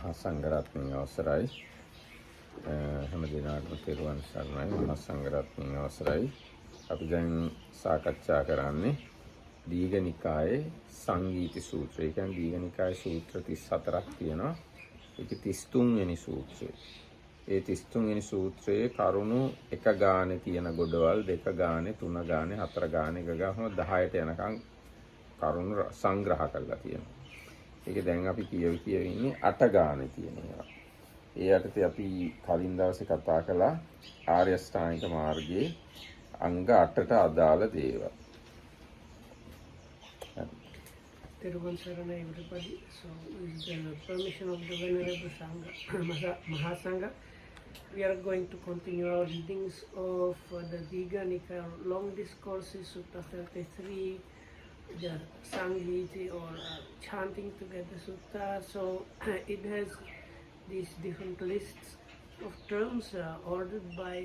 මහා සංඝරත්නයේ අවසරයි හැම දිනකටම තෙරුවන් සරණයි මහා සංඝරත්නයේ අවසරයි අපි දැන් සාකච්ඡා කරන්නේ දීඝනිකායේ සංගීති සූත්‍රය. ඒ කියන්නේ දීඝනිකායේ සූත්‍ර 34ක් තියෙනවා. ඒකේ 33 වෙනි සූත්‍රය. ඒ 33 වෙනි සූත්‍රයේ කරුණු එක ගානේ තියෙන ගොඩවල් දෙක ගානේ තුන ගානේ හතර ගානේ ගාම 10ට යනකම් කරුණු සංග්‍රහ කරලා තියෙනවා. ඒක දැන් අපි කියවි ඉන්නේ 8 ගානේ තියෙන ඒවා. ඒ යටතේ අපි කලින් දවසේ කතා කළා ආර්ය අෂ්ටාංගික මාර්ගයේ අංග 8ට අදාළ දේවල්. Everybody. So, with the permission of the Venerable Sangha, Mahasangha, we are going to continue our readings of the Dīgha-nikāya long discourses, Sutta 33, the Sangiti or chanting together Sutta. So, it has these different lists of terms ordered by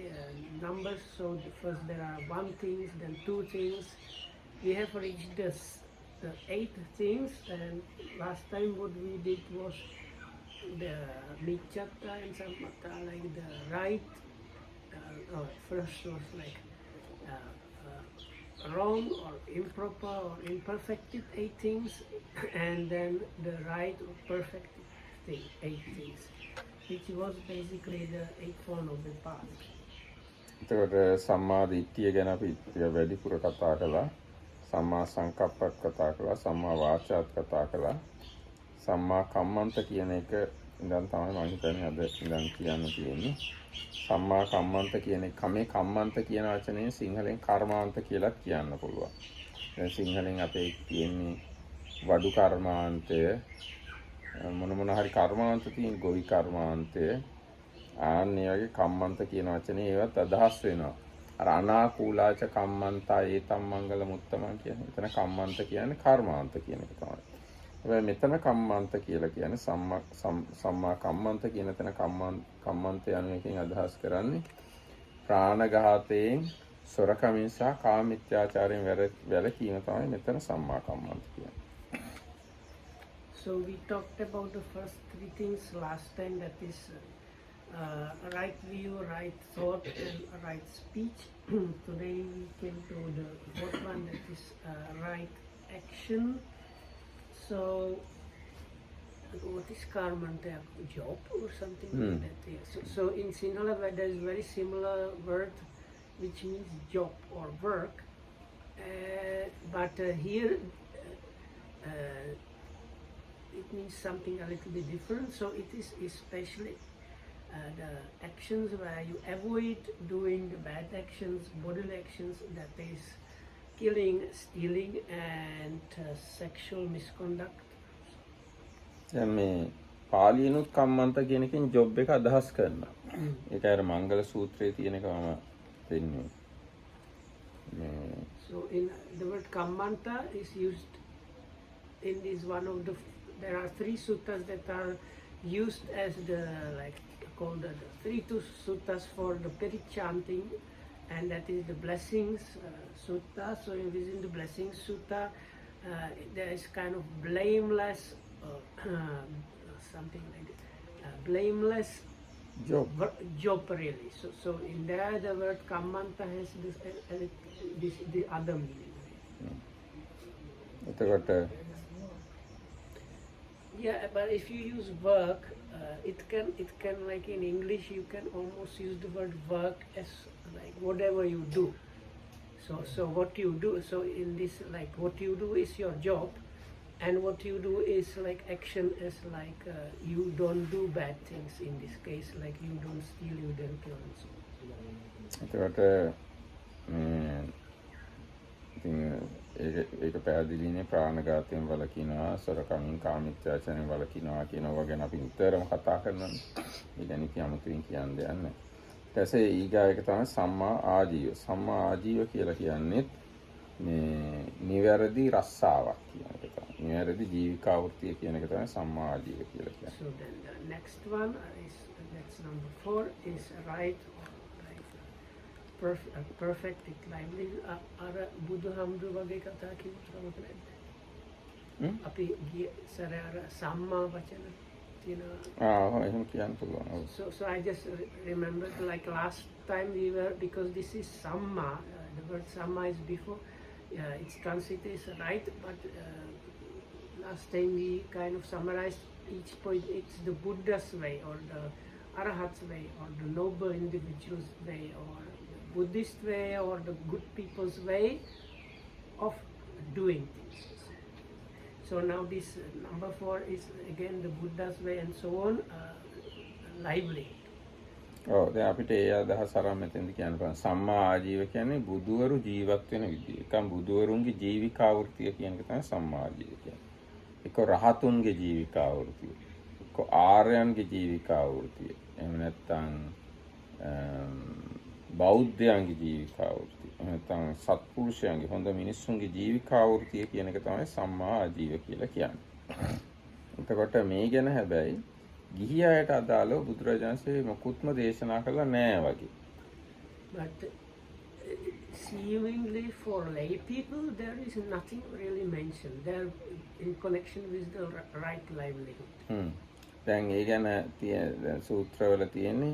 numbers. So, first there are 1 things, then 2 things. We have reached the 8 things, and last time what we did was the Michatta and Sammata, like the right, first was like wrong or improper or imperfected 8 things, and then the right or perfect thing, 8 things, which was basically the 8th of the path. එතකොට සම්මා දිට්ඨිය ගැන අපි වැඩිපුර කතා කළා. සම්මා සංකප්පත් කතා කළා, සම්මා වාචාත් කතා කළා. සම්මා කම්මන්ත කියන එක ඉඳන් තමයි මම හිතන්නේ අද ඉඳන් කියන්න තියෙන්නේ. සම්මා කම්මන්ත කියන එක මේ කම්මන්ත කියන වචනේ සිංහලෙන් කර්මාන්ත කියලා කියන්න පුළුවන්. දැන් සිංහලෙන් අපේ තියෙන්නේ වඩු කර්මාන්තය මොන හරි කර්මාන්ත තියෙන ගොවි කර්මාන්තය ආන්නේ වගේ කම්මන්ත කියන වචනේ ඒවත් අදහස් වෙනවා. අර අනාකූලාච කම්මන්තා ඒතම් මංගල මුත්තමන් කියන්නේ. එතන කම්මන්ත කියන්නේ කර්මාන්ත කියන එක තමයි. හැබැයි මෙතන කම්මන්ත කියලා කියන්නේ සම්මා කම්මන්ත කියන තැන කම්මන්ත යන එකෙන් අදහස් කරන්නේ ප්‍රාණඝාතයෙන් සොරකමින් සහ කාමමිත්‍යාචාරයෙන් වැළකීම තමයි මෙතන සම්මා කම්මන්ත කියන්නේ. So we talked about the first 3 things last time, that is right view, right thought, and right speech. Today we came to the 4th one, that is right action. So what is karmanta? Job or something like that? Yeah. So in Sinhala there is very similar word which means job or work, but here it means something a little bit different. So it is especially the actions where you avoid doing the bad actions, bodily actions, that is killing, stealing, and sexual misconduct. දැන් මේ පාලියනුත් කම්මන්ත කියන එකෙන් job එක අදහස් කරනවා. ඒක අර මංගල සූත්‍රයේ තියෙන එකම දෙන්නේ. So in the word kammanta is used in this one of the, there are 3 suttas that are used as the called the 3 suttas for the Perit chanting, and that is the blessings sutta. So within the blessings sutta there is kind of blameless something like blameless job really. So in there the word kammanta has this the other meaning. Yeah, but if you use work, it can like in English you can almost use the word work as like whatever you do. So what you do, so in this like what you do is your job, and what you do is like action is like you don't do bad things. In this case, like you don't steal, you don't kill, and so. ඒක පැහැදිලිනේ ප්‍රාණඝාතයෙන් වළකිනවා, සොරකමින් කාමමිත්‍යාචාරයෙන් වළකිනවා කියනවා ගැන අපි නිතරම කතා කරනවානේ. ඒ ගැන කියමුතුන් කියන්න දෙයක් නැහැ. ඊට පස්සේ ඊගා එක තමයි සම්මා ආජීව. සම්මා ආජීව කියලා කියන්නේ මේ නිවැරදි රස්සාවක් කියන එක තමයි. නිවැරදි ජීවිකා වෘත්තිය කියන එක තමයි සම්මා ආජීව කියලා කියන්නේ. So then the next one is, that's number 4, is right. Perfect livelihood. අර බුදුහාමුදුර වගේ කතා කිව්වොත් අපේ සර අර සම්මා වචන you know. එහෙම කියන්න පුළුවන්. ඔව්. So I just remembered, like last time we were, because this is Samma, the word Samma is before, its transit is right, but last time we kind of summarized each point. It's the Buddha's way, or the Arahat's way, or the noble individual's way, or the Buddhist way, or the good people's way of doing things. So now this number 4 is again the Buddha's way and so on, lively. ඔව් දැන් අපිට ඒ අදහස අරන් මෙතෙන්ද කියන්න පුළුවන්. සම්මා ආජීව කියන්නේ බුදුවරු ජීවත් වෙන විදිය. ඒකම බුදුවරුන්ගේ ජීවිකා වෘත්තිය කියන එක තමයි සම්මා ආජීව කියන්නේ. ඒක රහතුන්ගේ ජීවිකා වෘත්තිය. ඒක ආර්යයන්ගේ ජීවිකා වෘත්තිය. එහෙම නැත්නම් බෞද්ධයන්ගේ ජීවිකා වෘත්තිය. එහෙම නැත්නම් සත්පුරුෂයන්ගේ හොඳ මිනිස්සුන්ගේ ජීවිකා වෘත්තිය කියන එක තමයි සම්මා ආජීව කියලා කියන්නේ. එතකොට මේ ගැන හැබැයි ගිහි අයට අදාළව බුදුරජාණන්සේ මොකුත්ම දේශනා කළා නෑ වගේ. But seemingly for lay people, there is nothing really mentioned there in connection with the right livelihood. දැන් ඒ ගැන සූත්‍රවල තියෙන්නේ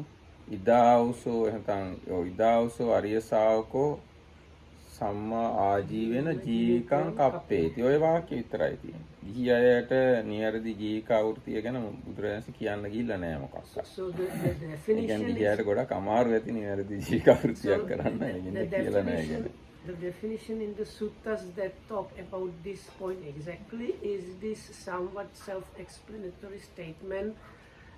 ඉදාවුසෝ එහෙනම් ඉදාවුසෝ අරිය ශාවකෝ සම්මා ආජීවෙන ජීවිකං කප්පේති. ඔය වාක්‍ය විතරයි තියෙන්නේ. ගිහි අයට නිවැරදි ජීවිකා වෘත්තිය ගැන බුදුරජාණන් කියන්න ගිහිල්ලා නෑ මොකක්වත්. So the definition ගිහි අයට ගොඩක් අමාරු ඇති නිවැරදි ජීවිකා වෘත්තියක් කරන්න. ඒ කියන්නේ කියලා නෑ කියන්නේ. The definition in the suttas that talk about this point exactly is this somewhat self-explanatory statement: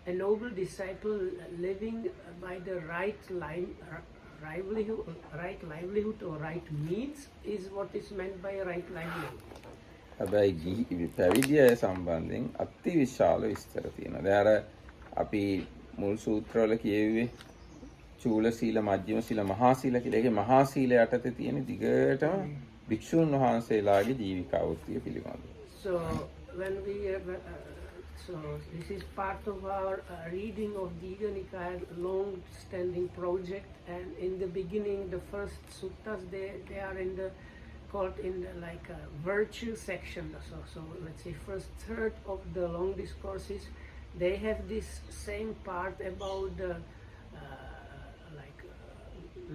a noble disciple living by the right livelihood or right means is what is meant by right livelihood. හැබැයි ගිහි පැවිදි අය සම්බන්ධයෙන් අතිවිශාල විස්තර තියෙනවා. දැන් අර අපි මුල් සූත්‍රවල කියුවේ චූල සීල, මජ්ක්‍ධිම සීල, මහා සීල කියලා. ඒකේ මහා සීල යටතේ තියෙන දිගටම භික්ෂුන් වහන්සේලාගේ ජීවිකා වෘත්තිය පිළිබඳව. So when we so this is part of our reading of Digha Nikaya long-standing project, and in the beginning, the first suttas they are in the called in the like a virtue section. So let's say first third of the long discourses, they have this same part about the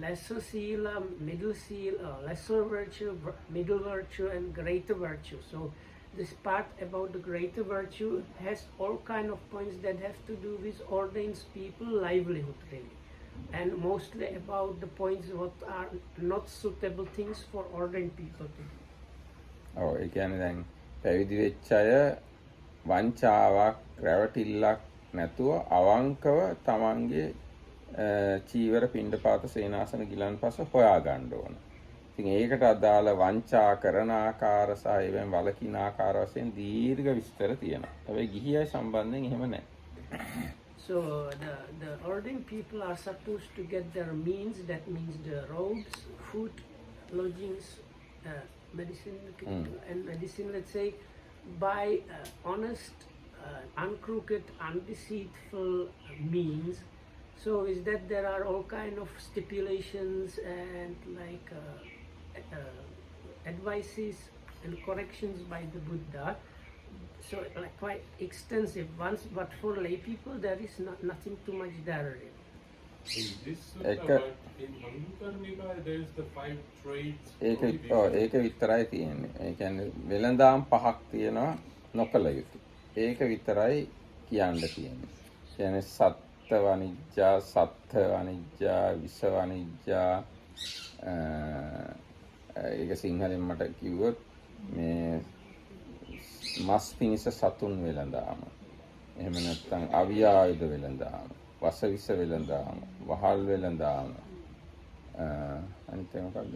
lesser sila, middle sila, lesser virtue, middle virtue, and greater virtue. So this part about the greater virtue has all kind of points that have to do with ordained people livelihood really, and mostly about the points what are not suitable things for ordained people to do. ඔව් ඒ කියන්නේ දැන් පැවිදි වෙච්ච අය වංචාවක් රැවටිල්ලක් නැතුව අවංකව තමන්ගේ චීවර පිණ්ඩපාත සේනාසන ගිලන්පස හොයා ගන්න ඕන. ඉතින් ඒකට අදාළ වංචා කරන ආකාර සහ ඒවෙන් වළකින ආකාර වශයෙන් දීර්ඝ විස්තර තියෙනවා. හැබැයි ගිහි අය සම්බන්ධයෙන් එහෙම නැහැ. So the ordained people are supposed to get their means, that means the robes, food, lodgings, medicine, and medicine, let's say, by honest, uncrooked, undeceitful means. So is that there are all kind of stipulations and like advices and corrections by the Buddha. So like quite extensive ones, but for lay people there is nothing too much there really. In this sutta, but in Anguttara Nikaya there is the 5 traits. ඒක විතරයි තියෙන්නේ. ඒ කියන්නේ වෙළඳාම් පහක් තියෙනවා නොකල යුතු. ඒක විතරයි කියන්න තියෙන්නේ. කියන්නේ සත්ත්ව වනිජ්ජා, සත්ත්ව වනිජ්ජා, විස වනිජ්ජා, ඒක සිංහලෙන් මට කිව්වොත් මේ මස් පිණිස සතුන් වෙළඳාම. එහෙම නැත්නම් අවියායුධ වෙළඳාම, වසවිස වෙළඳාම, වහල් වෙළඳාම. අනිත් එක මොකක්ද?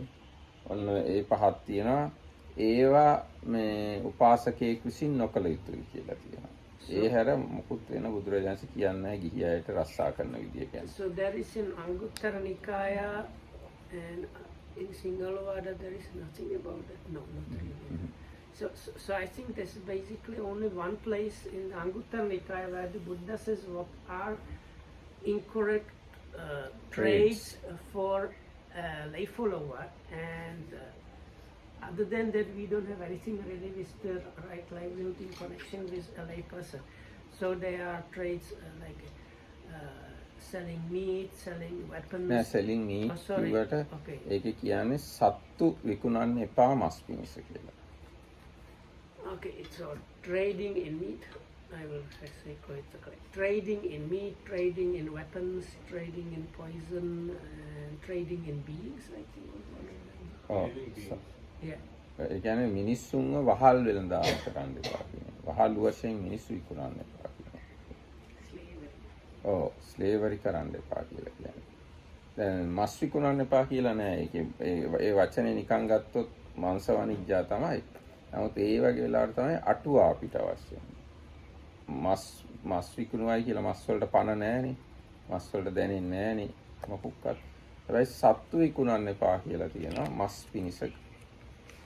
ඔන්න ඒ පහක් තියෙනවා. ඒවා මේ උපාසකයෙක් විසින් නොකළ යුතුයි කියලා තියෙනවා. ඒ හැර මොකුත් වෙන බුදුරජාණන් කියන්නේ ගිහි අයට රස්සා කරන විදිය කියන්නේ. So there is in Anguttara Nikaya and in Singalavada there is nothing about that. No, not really. So I think there's basically only one place in the Anguttara Nikaya where the Buddha says what are incorrect traits for lay follower, and other than that we don't have anything really with the right livelihood in connection with a lay person. So there are trades like selling meat, selling weapons. නෑ selling meat sorry. කිව්වට Okay. ඒකේ කියන්නේ සත්තු විකුණන්න එපා මස් පිණිස කියලා. Okay, so trading in meat. I will say correct. Trading in meat, trading in weapons, trading in poison, and trading in beings. I think was one of them. ඔව්. Yeah. ඒ කියන්නේ මිනිස්සුන්ව වහල් වෙලඳාම් කරන්න එපා කියන්නේ. වහල් වශයෙන් මිනිස්සු විකුණන්න එපා කියන්නේ. Slavery. ඔව් ස්ලේවරි කරන්න එපා කියලා කියන්නේ. දැන් මස් විකුණන්න එපා කියලා නෑ. ඒකේ ඒ වචනේ නිකන් ගත්තොත් මාංශ වනිජ්ජා තමයි. නමුත් ඒ වගේ වෙලාවට තමයි අටුවා අපිට අවශ්‍ය වෙන්නේ. මස් විකුණුවයි කියලා මස් වලට පණ නෑනේ. මස් වලට දැනෙන්නේ නෑනේ මොකක්වත්. හැබැයි සත්තු විකුණන්න එපා කියලා තියෙනවා මස් පිණිස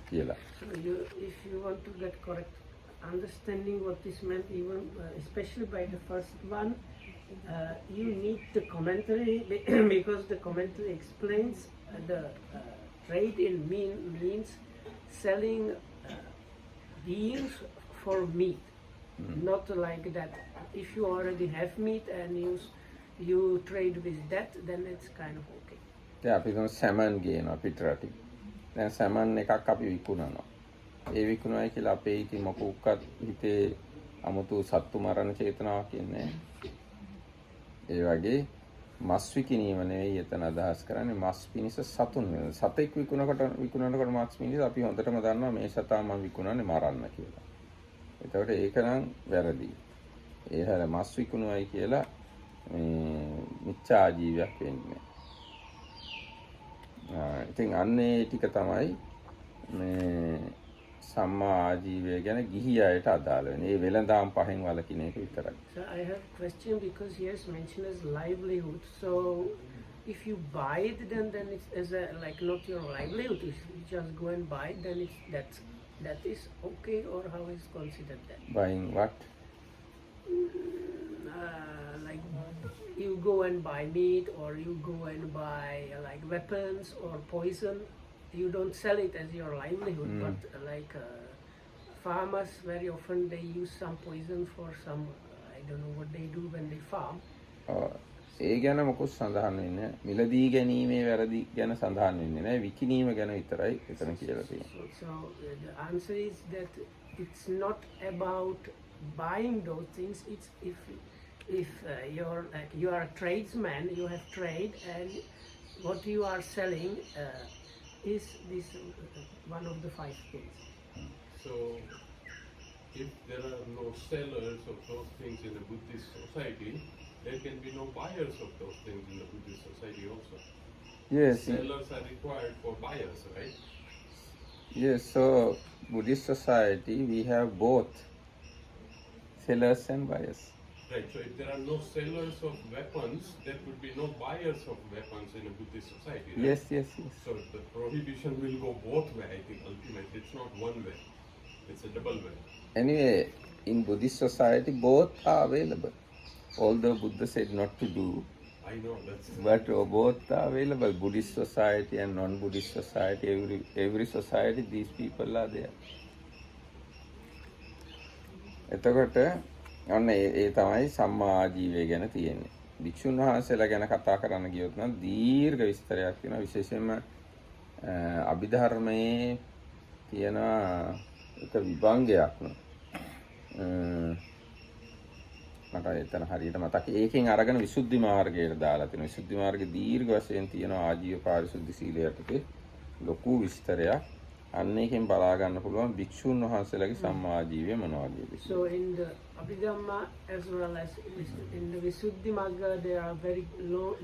කියලා. So if you want to get correct understanding what this meant, even especially by the first one, you need the commentary because the commentary explains the trade in means selling beings for meat. Not like that. If you already have meat and you trade with that, then it's kind of okay. දැන් අපි හිතමු salmon ගේනවා පිට රටින්. දැන් salmon එකක් අපි විකුණනවා. ඒ විකුණුවයි කියලා අපේ ඉතින් මොකක්වත් හිතේ 아무තු සත්තු මරණ චේතනාවක් ඉන්නේ. ඒ වගේ මස් විකිණීම නෙවෙයි එතන අදහස් කරන්නේ මස් පිණිස සතුන් වෙන. සතෙක් විකුණනකොට මස් පිණිස අපි හොඳටම දන්නවා මේ සතා මම විකුණන්නේ මරන්න කියලා. එතකොට ඒක නම් වැරදි. ඒ හැර මස් විකුණුවයි කියලා මිච්ඡා ජීවියක් වෙන්නේ. ඉතින් අන්නේ ටික තමයි මේ සම්මා ආජීවය ගැන ගිහි අයට අදාළ වෙන්නේ. ඒ වෙළඳාම් පහෙන් වළකින එක විතරයි. So I have a question because here is mentioned as livelihood. So if you buy it, then it's as a like not your livelihood. If you just go and buy it, then that is okay, or how is considered that? Buying what? Like you go and buy meat, or you go and buy like weapons or poison. You don't sell it as your livelihood, but like farmers very often they use some poison for some I don't know what they do when they farm. ඒ ගැන මොකක් සඳහන් වෙන්නේ මිලදී ගැනීමේ වැරදි ගැන සඳහන් වෙන්නේ නැහැ විකිණීම ගැන විතරයි එතන කියලා තියෙනවා. So the answer is that it's not about buying those things. It's if you are a tradesman, you have trade, and what you are selling is this one of the 5 things. So, if there are no sellers of those things in the Buddhist society, there can be no buyers of those things in the Buddhist society also. Yes. Sellers are required for buyers, right? Yes, so Buddhist society we have both sellers and buyers. Right, so if there are no sellers of weapons, there could be no buyers of weapons in a Buddhist society, right? Yes. So the prohibition will go both way, I think, ultimately. It's not one way. It's a double way. Anyway, in Buddhist society both are available. Although Buddha said not to do, I know that's. but both are available. Buddhist society and non-Buddhist society, every society, these people are there. එතකොට ඔන්න ඒ තමයි සම්මා ආජීවය ගැන තියෙන්නේ. භික්ෂුන් වහන්සේලා ගැන කතා කරන්න ගියොත් නම් දීර්ඝ විස්තරයක් තියෙනවා. විශේෂයෙන්ම අභිධර්මයේ තියෙන එක විභංගයක් නේ. මට එතන හරියට මතක ඒකෙන් අරගෙන විසුද්ධි මාර්ගයට දාලා තියෙනවා. විසුද්ධි මාර්ගයේ දීර්ඝ වශයෙන් තියෙනවා ආජීව පාරිශුද්ධ සීලයට ලොකු විස්තරයක්. අන්න එකෙන් බලා ගන්න පුළුවන් භික්ෂුන් වහන්සේලාගේ සම්මා ආජීවය මොන වගේද. So in the Abhidhamma as well as in the Visuddhimagga there are very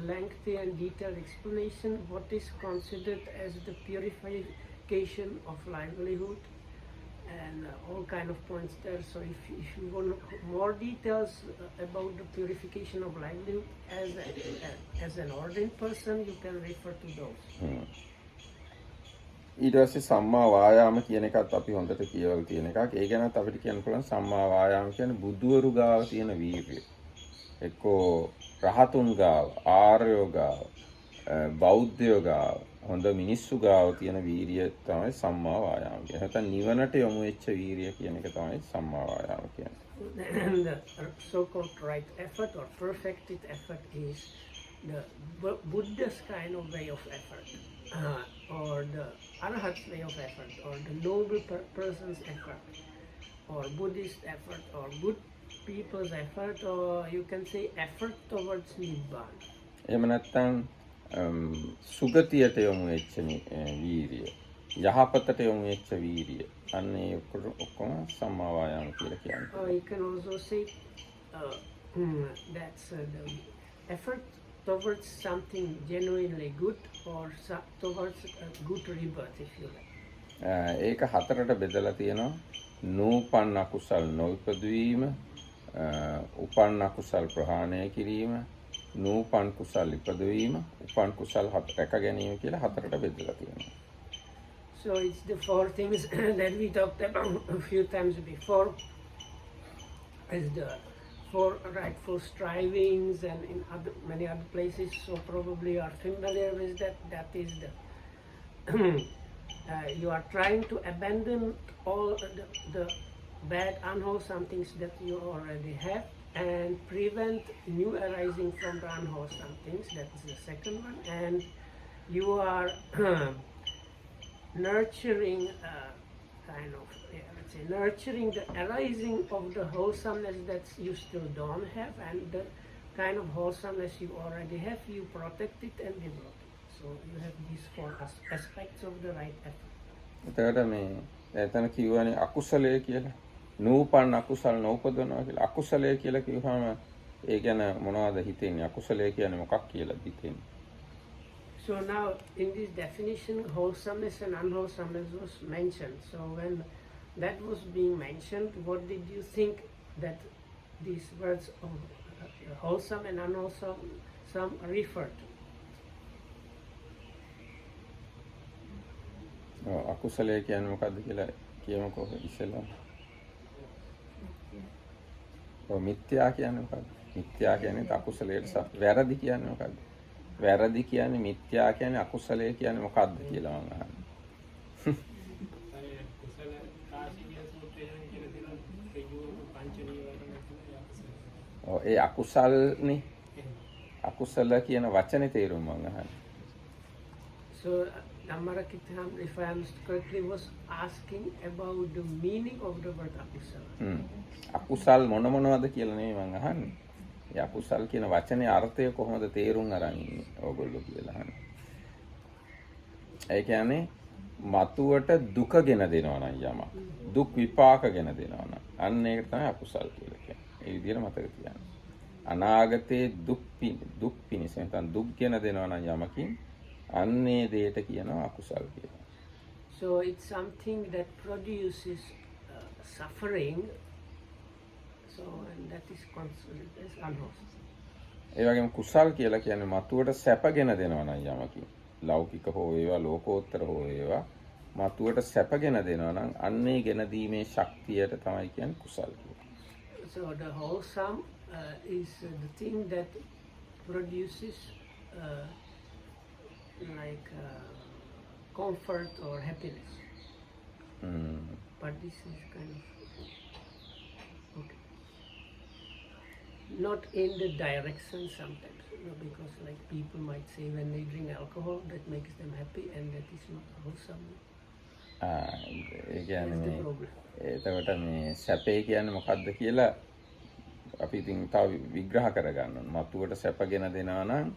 lengthy and detailed explanation what is considered as the purification of livelihood and all kind of points there. So if you want more details about the purification of livelihood as an ordained person, you can refer to those. ඊට පස්සේ සම්මා වායාම කියන එකත් අපි හොඳට කියවලා තියෙන එකක්. ඒ ගැනත් අපිට කියන්න පුළුවන් සම්මා වායාම කියන්නේ බුදුවරු ගාව තියෙන වීර්යය. එක්කෝ රහතුන් ගාව, ආර්යෝ ගාව, බෞද්ධයෝ ගාව හොඳ මිනිස්සු ගාව තියෙන වීරිය තමයි සම්මා වායාම කියන්නේ. නැත්නම් නිවනට යොමු වෙච්ච වීරිය කියන එක තමයි සම්මා වායාම කියන්නේ. And the so-called right effort or perfected effort is the Buddha's kind of way of effort, or the Arhat's way of effort, or the noble person's effort, or Buddhist effort, or good people's effort, or you can say effort towards Nibbana. එහෙම නැත්නම් සුගතියට යොමු වෙච්ච වීරිය, යහපතට යොමු වෙච්ච වීරිය. අන්න ඒ ඔක්කොම සම්මා වායාම කියලා කියන්නේ. Or you can also say that's the effort towards something genuinely good, or towards a good rebirth, if you like. ඒක හතරට බෙදලා තියෙනවා. නූපන් අකුසල් නොඉපදවීම, උපන් අකුසල් ප්‍රහාණය කිරීම, නූපන් කුසල් ඉපදවීම, උපන් කුසල් රැක ගැනීම කියලා හතරට බෙදලා තියෙනවා. So it's the four things that we talked about a few times before, as the four rightful strivings, and in many other places. So probably you are familiar with that. That is the you are trying to abandon all the bad, unwholesome things that you already have, and prevent new arising from the unwholesome things. That is the second one. And you are nurturing let's say nurturing the arising of the wholesomeness that you still don't have, and the kind of wholesomeness you already have, you protect it and develop it. So you have these four aspects of the right effort. එතකොට මේ එතන කියවනේ අකුසලයේ කියලා. නූපන් අකුසල් නූපදනවා කියලා. අකුසලයේ කියලා කිව්වම ඒ කියන්නේ මොනවද හිතෙන්නේ? අකුසලයේ කියන්නේ මොකක් කියලා හිතෙන්නේ? So now in this definition, wholesomeness and unwholesomeness was mentioned. So when that was being mentioned, what did you think that these words of wholesome and unwholesome some refer to? අකුසලයේ කියන්නේ මොකක්ද කියලා කියමුකෝ ඉස්සෙල්ලා. මිත්‍යා කියන්නේ මොකක්ද? මිත්‍යා කියන්නේ අකුසලයට වැරදි කියන්නේ මොකක්ද? වැරදි කියන්නේ මිත්‍යා කියන්නේ අකුසලයේ කියන්නේ මොකක්ද කියලා මම අහන්නේ. ඒ අකුසල්නේ. අකුසල කියන වචනේ තේරුම මම අහන්නේ. So Amarakitham, if I understood correctly, was asking about the meaning of the word akusala. අකුසල් මොනවද කියලා නෙමෙයි මම අහන්නේ. ඒ අකුසල් කියන වචනේ අර්ථය කොහොමද තේරුම් අරන් ඉන්නේ ඕගොල්ලෝ කියලා අහන්නේ. ඒ කියන්නේ මතුවට දුක ගෙන දෙනවා නම් යමක්. දුක් විපාක ගෙන දෙනවා නම් අන්න ඒකට තමයි අකුසල් කියලා කියන්නේ. ඒ විදිහට මතක තියාගන්න. අනාගතේ දුක් පිණිස නැත්නම් දුක් ගෙන දෙනවා නම් යමකින් අන්නේ දෙයට කියනවා අකුසල් කියලා. So it's something that produces suffering. So and that is considered as unwholesome. ඒ වගේම කුසල් කියලා කියන්නේ මතුවට සැපගෙන දෙනවා නම් යමකින්. ලෞකික හෝ වේවා ලෝකෝත්තර හෝ වේවා මතුවට සැපගෙන දෙනවා නම් අන්නේ ගෙන දීමේ ශක්තියට තමයි කියන්නේ කුසල් කියලා. So the wholesome is the thing that produces comfort or happiness. But this is kind of okay. Not in the direction sometimes, because like people might say when they drink alcohol that makes them happy, and that is not wholesome. ඒ කියන්නේ එතකොට මේ සැපේ කියන්නේ මොකක්ද කියලා අපි ඉතින් තව විග්‍රහ කරගන්න ඕන. මතුවට සැපගෙන දෙනවා නම්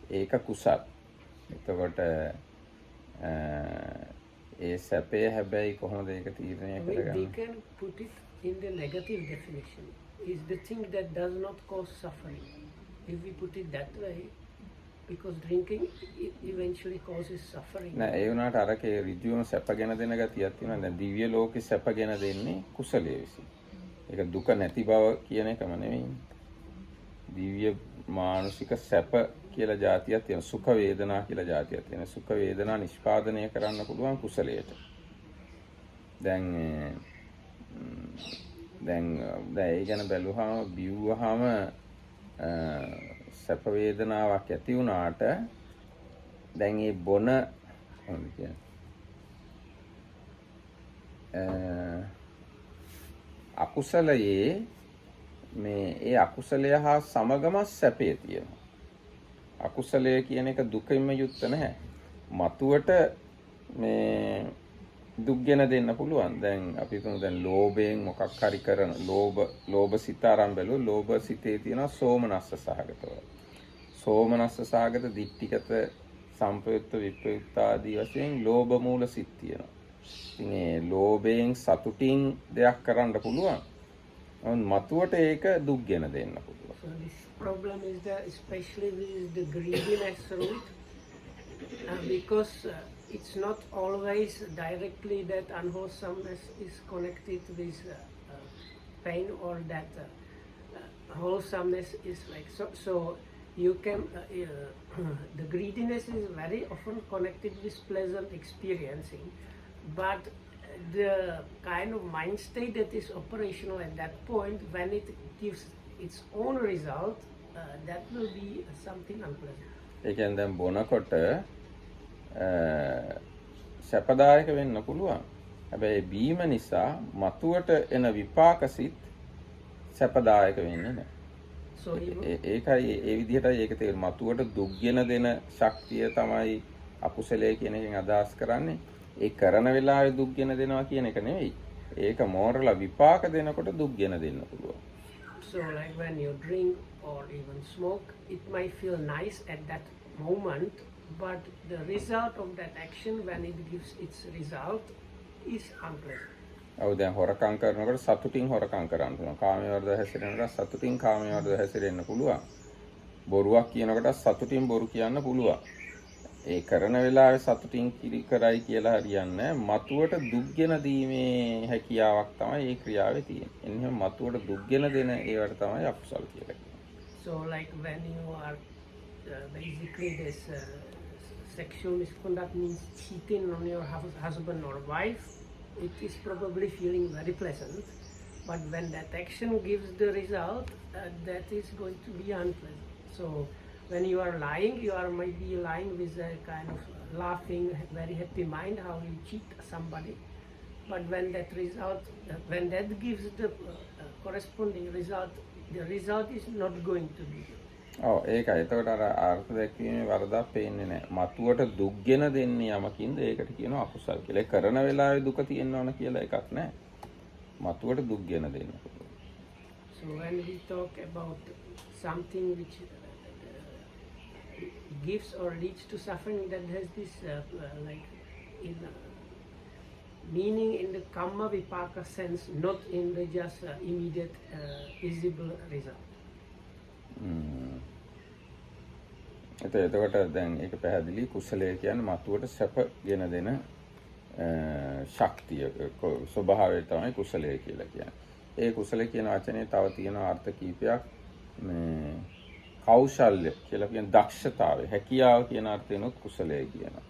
ඒක කුසල්. එතකොට ඒ සැපේ හැබැයි කොහොමද ඒක තීරණය කරගන්නේ? We can put it in the negative definition. Is the thing that does not cause suffering. If we put it that way, because drinking it eventually causes suffering. නෑ ඒ වුණාට අරකේ ඍජුවම සැපගෙන දෙන ගතියක් තියෙනවා. දැන් දිව්‍ය ලෝකේ සැපගෙන දෙන්නේ කුසලයේ විසින්. ඒක දුක නැති බව කියන එකම නෙමෙයි. දිව්‍ය මානසික සැප කියලා જાතියක් තියෙනවා. සුඛ වේදනා කියලා જાතියක් තියෙනවා. සුඛ වේදනා නිෂ්පාදනය කරන්න පුළුවන් කුසලයට. දැන් ඒ ගැන බැලුවාම බිව්වහම සැප වේදනාවක් ඇති වුණාට දැන් ඒ බොන කොහොමද කියන්නේ අකුසලයේ මේ ඒ අකුසලය හා සමගම සැපේ තියෙනවා. අකුසලය කියන එක දුකින්ම යුක්ත නැහැ. මතුවට මේ දුක් ගෙන දෙන්න පුළුවන්. දැන් අපි හිතමු දැන් ලෝභයෙන් මොකක් හරි කරන ලෝභ සිත ආරම්භ බැලුවොත් ලෝභ සිතේ තියෙනවා සෝමනස්ස සහගතව. සෝමනස්ස සහගත දිට්ඨිගත සම්පයුක්ත විප්‍රයුක්ත ආදී වශයෙන් ලෝභ මූල සිත් තියෙනවා. ඉතින් ඒ ලෝභයෙන් සතුටින් දෙයක් කරන්න පුළුවන්. නමුත් මතුවට ඒක දුක් ගෙන දෙන්න පුළුවන්. So this problem is that especially with the greediness root, because it's not always directly that unwholesomeness is connected with pain, or that wholesomeness is like so. So you can the greediness is very often connected with pleasant experiencing, but the kind of mind state that is operational at that point, when it gives its own result, that will be something unpleasant. ඒ කියන්නේ දැන් බොනකොට සැපදායක වෙන්න පුළුවන්. හැබැයි බීම නිසා මතුවට එන විපාක සිත් සැපදායක වෙන්නේ නැහැ. So ඒකයි ඒ විදිහටයි ඒක තේරෙන්නේ. මතුවට දුක් ගෙන දෙන ශක්තිය තමයි අකුසලයේ කියන එකෙන් අදහස් කරන්නේ. ඒ කරන වෙලාවේ දුක් ගෙන දෙනවා කියන එක නෙවෙයි. ඒක මෝරලා විපාක දෙනකොට දුක් ගෙන දෙන්න පුළුවන්. So like when you drink or even smoke, it might feel nice at that moment, but the result of that action, when it gives its result, is unpleasant. ඔව් දැන් හොරකම් කරනකොට සතුටින් හොරකම් කරන්න පුළුවන්. කාමයේ වර්ධ හැසිරෙනකොට සතුටින් කාමයේ වර්ධ හැසිරෙන්න පුළුවන්. බොරුවක් කියනකොට සතුටින් බොරු කියන්න පුළුවන්. ඒ කරන වෙලාවේ සතුටින් කිරි කරයි කියලා හරියන්නේ මතුවට දුක් ගෙන දීමේ හැකියාවක් තමයි ඒ ක්‍රියාවේ තියෙන්නේ. එන්නේ මතුවට දුක් ගෙන දෙන ඒවට තමයි අකුසල් කියලා කියන්නේ. So like when you are basically this sexual misconduct means cheating on your husband or wife, it is probably feeling very pleasant, but when that action gives the result, that is going to be unpleasant. So when you are lying, you are maybe lying with a kind of laughing, very happy mind how you cheat somebody, but when that result, when that gives the corresponding result, the result is not going to be good. ඔව් ඒකයි. එතකොට අර අර්ථ දැක්වීමේ වරදක් පේන්නේ නැහැ. මතුවට දුක් ගෙන දෙන්නේ යමකින්ද ඒකට කියනවා අකුසල් කියලා. ඒ කරන වෙලාවේ දුක තියෙන්න ඕන කියලා එකක් නැහැ. මතුවට දුක් ගෙන දෙන්න පුළුවන්. So when we talk about something which gives or leads to suffering, that has this like in meaning in the karma vipaka sense, not in the just immediate visible result. එතකොට දැන් ඒක පැහැදිලි. කුසලය කියන්නේ මතුවට සැප ගෙන දෙන ශක්තිය ස්වභාවය තමයි කුසලය කියලා කියන්නේ. ඒ කුසලය කියන වචනේ තව තියෙන අර්ථ කීපයක්. මේ කෞශල්‍ය කියලා කියන දක්ෂතාවය, හැකියාව කියන අර්ථෙනොත් කුසලය කියනවා.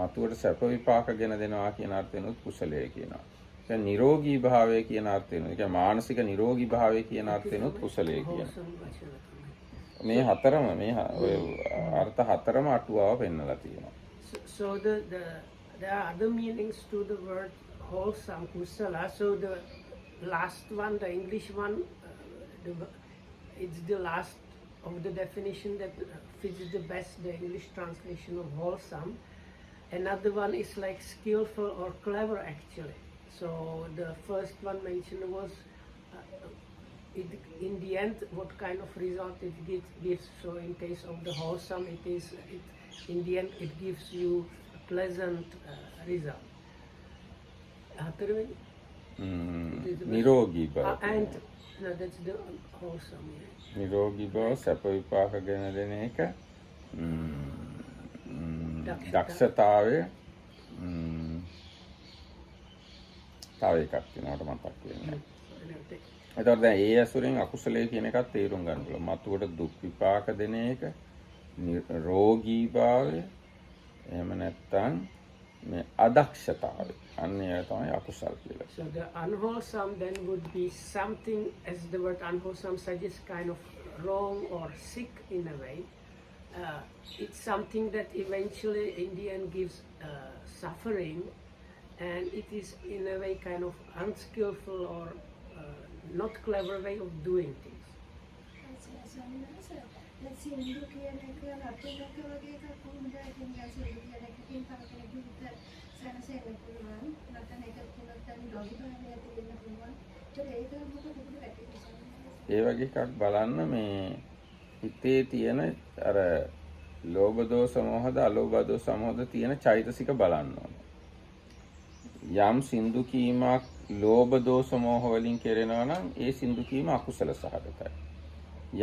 මතුවට සැප විපාක ගෙන දෙනවා කියන අර්ථෙනොත් කුසලය කියනවා. දැන් නිරෝගී භාවය කියන අර්ථෙනොත්, ඒ කියන්නේ මානසික නිරෝගී භාවය කියන අර්ථෙනොත් කුසලය කියනවා. මේ හතරම මේ අර්ථ හතරම අටුවාව පෙන්නලා තියෙනවා. So there are other meanings to the word wholesome, kusala. So the last one, the English one, it's the last of the definition that fits the best, the English translation of wholesome. Another one is like skillful or clever actually. So the first one mentioned was in the end what kind of result it gives. So in case of the wholesome, in the end it gives you a pleasant result. නිරෝගී බව. And no, that's the wholesome. Yeah. නිරෝගී බව සැප විපාක ගෙන දෙන එක දක්ෂතාවය තව එකක් වෙනවට මතක් වෙන්නේ. එතකොට දැන් ඒ ඇසුරෙන් අකුසලයේ කියන එකත් තේරුම් ගන්න පුළුවන්. මතුවට දුක් විපාක දෙන එක, රෝගී භාවය, එහෙම නැත්නම් මේ අදක්ෂතාවය. අන්න ඒ තමයි අකුසල් කියලා. So the unwholesome then would be something, as the word unwholesome suggests, kind of wrong or sick in a way. it's something that eventually in the end gives suffering, and it is in a way kind of unskillful or not clever way of doing things. සින්දු කියන එක රටක වගේ එකක් කොහොමද කියන්නේ සින්දු කියන එකකින් තව කෙනෙකුට සැනසෙන්න පුළුවන් නැත්නම් ඒක තුනක් දැන් ඩොගි භාවය තියෙන්න පුළුවන් ඒක මොකද ඒ වගේ එකක් බලන්න මේ හිතේ තියෙන අර ලෝභ දෝෂ මොහද අලෝභ දෝෂ මොහද තියෙන චෛතසික බලන්න ඕනේ. යම් සින්දු කීමක් ලෝභ දෝෂ මොහ වලින් කෙරෙනවා නම් ඒ සින්දු කීම අකුසල සහගතයි.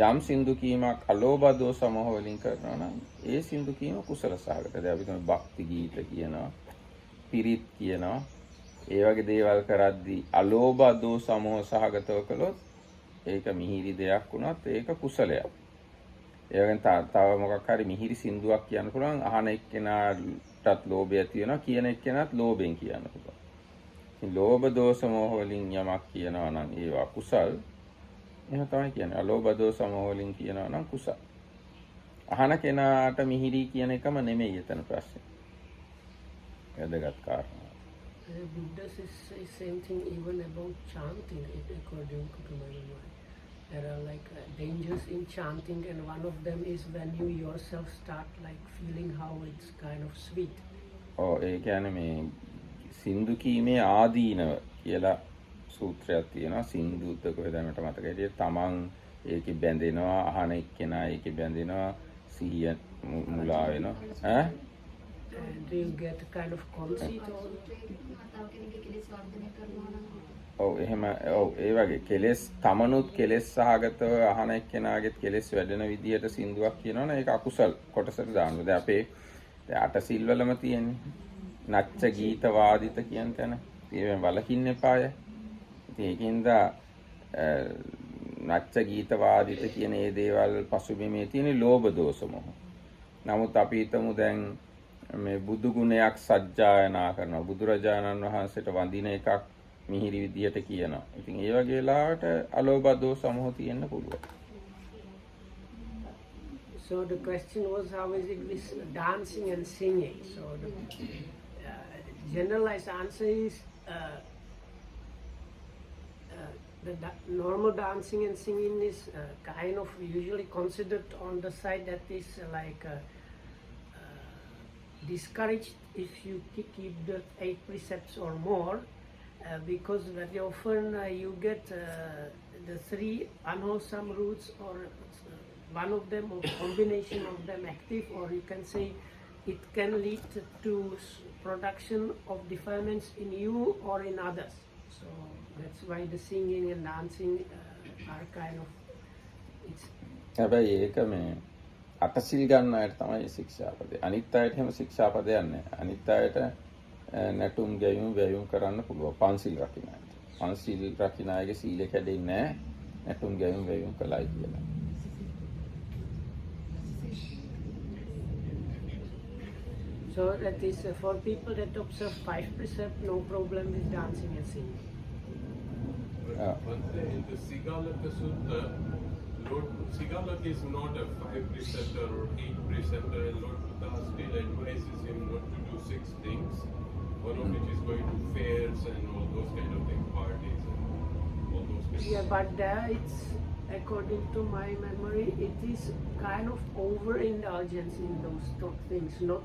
යම් සින්දු කීමක් අලෝභ දෝෂ මොහ වලින් කරනවා නම් ඒ සින්දු කීම කුසල සහගතයි. අපි තමයි භක්ති ගීත කියනවා, පිරිත් කියනවා. ඒ වගේ දේවල් කරද්දී අලෝභ දෝෂ මොහ සහගතව කළොත් ඒක මිහිරි දෙයක් වුණත් ඒක කුසලයක්. ඒ වගේම තව මොකක් හරි මිහිරි සින්දුවක් කියන්න පුළුවන් අහන එක්කෙනාටත් ලෝභය ඇති වෙනවා කියන එක්කෙනාත් ලෝභයෙන් කියන්න පුළුවන්. ඉතින් ලෝභ දෝෂ මොහ වලින් යමක් කියනවා නම් ඒවා කුසල්. එහෙම තමයි කියන්නේ. අලෝභ දෝෂ මොහ වලින් කියනවා නම් කුසල්. අහන කෙනාට මිහිරි කියන එකම නෙමෙයි එතන ප්‍රශ්නේ. වැදගත් කාරණා. Buddha says same thing even about chanting, according to my mind. There are like dangers in chanting, and one of them is when you yourself start like feeling how it's kind of sweet. ඒ කියන්නේ මේ සින්දු කීමේ ආදීනව කියලා සූත්‍රයක් තියෙනවා. සින්දුත් කොහෙද මට මතක හිටියේ තමන් ඒකේ බැඳෙනවා, අහන එක්කෙනා ඒකේ බැඳෙනවා, සිහිය මුලා වෙනවා. ඈ Do you get a kind of conceit or? එහෙම ඒ වගේ කෙලෙස් තමනුත් කෙලෙස් සහගතව අහන එක්කෙනාගෙත් කෙලෙස් වැඩෙන විදියට සින්දුවක් කියනවනේ ඒක අකුසල් කොටසට දානවා. දැන් අපේ අටසිල් වලම තියෙන්නේ නච්ච ගීත වාදිත කියන තැන. ඒවෙන් වලකින්න එපාය. ඉතින් ඒකින්ද නච්ච ගීත වාදිත කියන මේ දේවල් පසුබිමේ තියෙන ලෝභ දෝෂ මොහ. නමුත් අපි හිතමු දැන් මේ බුදු ගුණයක් සජ්ජායනා කරනවා. බුදුරජාණන් වහන්සේට වඳින එකක් මිහිරි විදියට කියනවා. ඉතින් ඒ වගේ වෙලාවට අලෝභ දෝෂ මොහ තියෙන්න පුළුවන්. So the question was, how is it with dancing and singing? So the generalized answer is normal dancing and singing is kind of usually considered on the side that is discouraged if you keep the 8 precepts or more, because very often you get the 3 unwholesome roots, or one of them or combination of them active, or you can say it can lead to production of defilements in you or in others. So that's why the singing and dancing are kind of it's. හැබැයි ඒක මේ අටසිල් ගන්න අයට තමයි ශික්ෂාපදේ. අනිත් අයට එහෙම ශික්ෂාපදයක් නැහැ. අනිත් අයට නැටුම් ගැයුම් වැයුම් කරන්න පුළුවන්. පන්සිල් රකින්න අයට. පන්සිල් රකින්න අයගේ සීලය කැඩෙන්නේ නැහැ. නැටුම් ගැයුම් වැයුම් කළයි කියලා. So that is for people that observe 5 precepts, no problem with dancing and singing. But in the Sigalaka Sutta, Sigalaka is not a 5 preceptor or 8 preceptor, and Lord Buddha still advises him not to do 6 things, one of which is going to fairs and all those kind of things, parties and all those things. Yeah, but there it's, according to my memory, it is kind of overindulgence in those things, not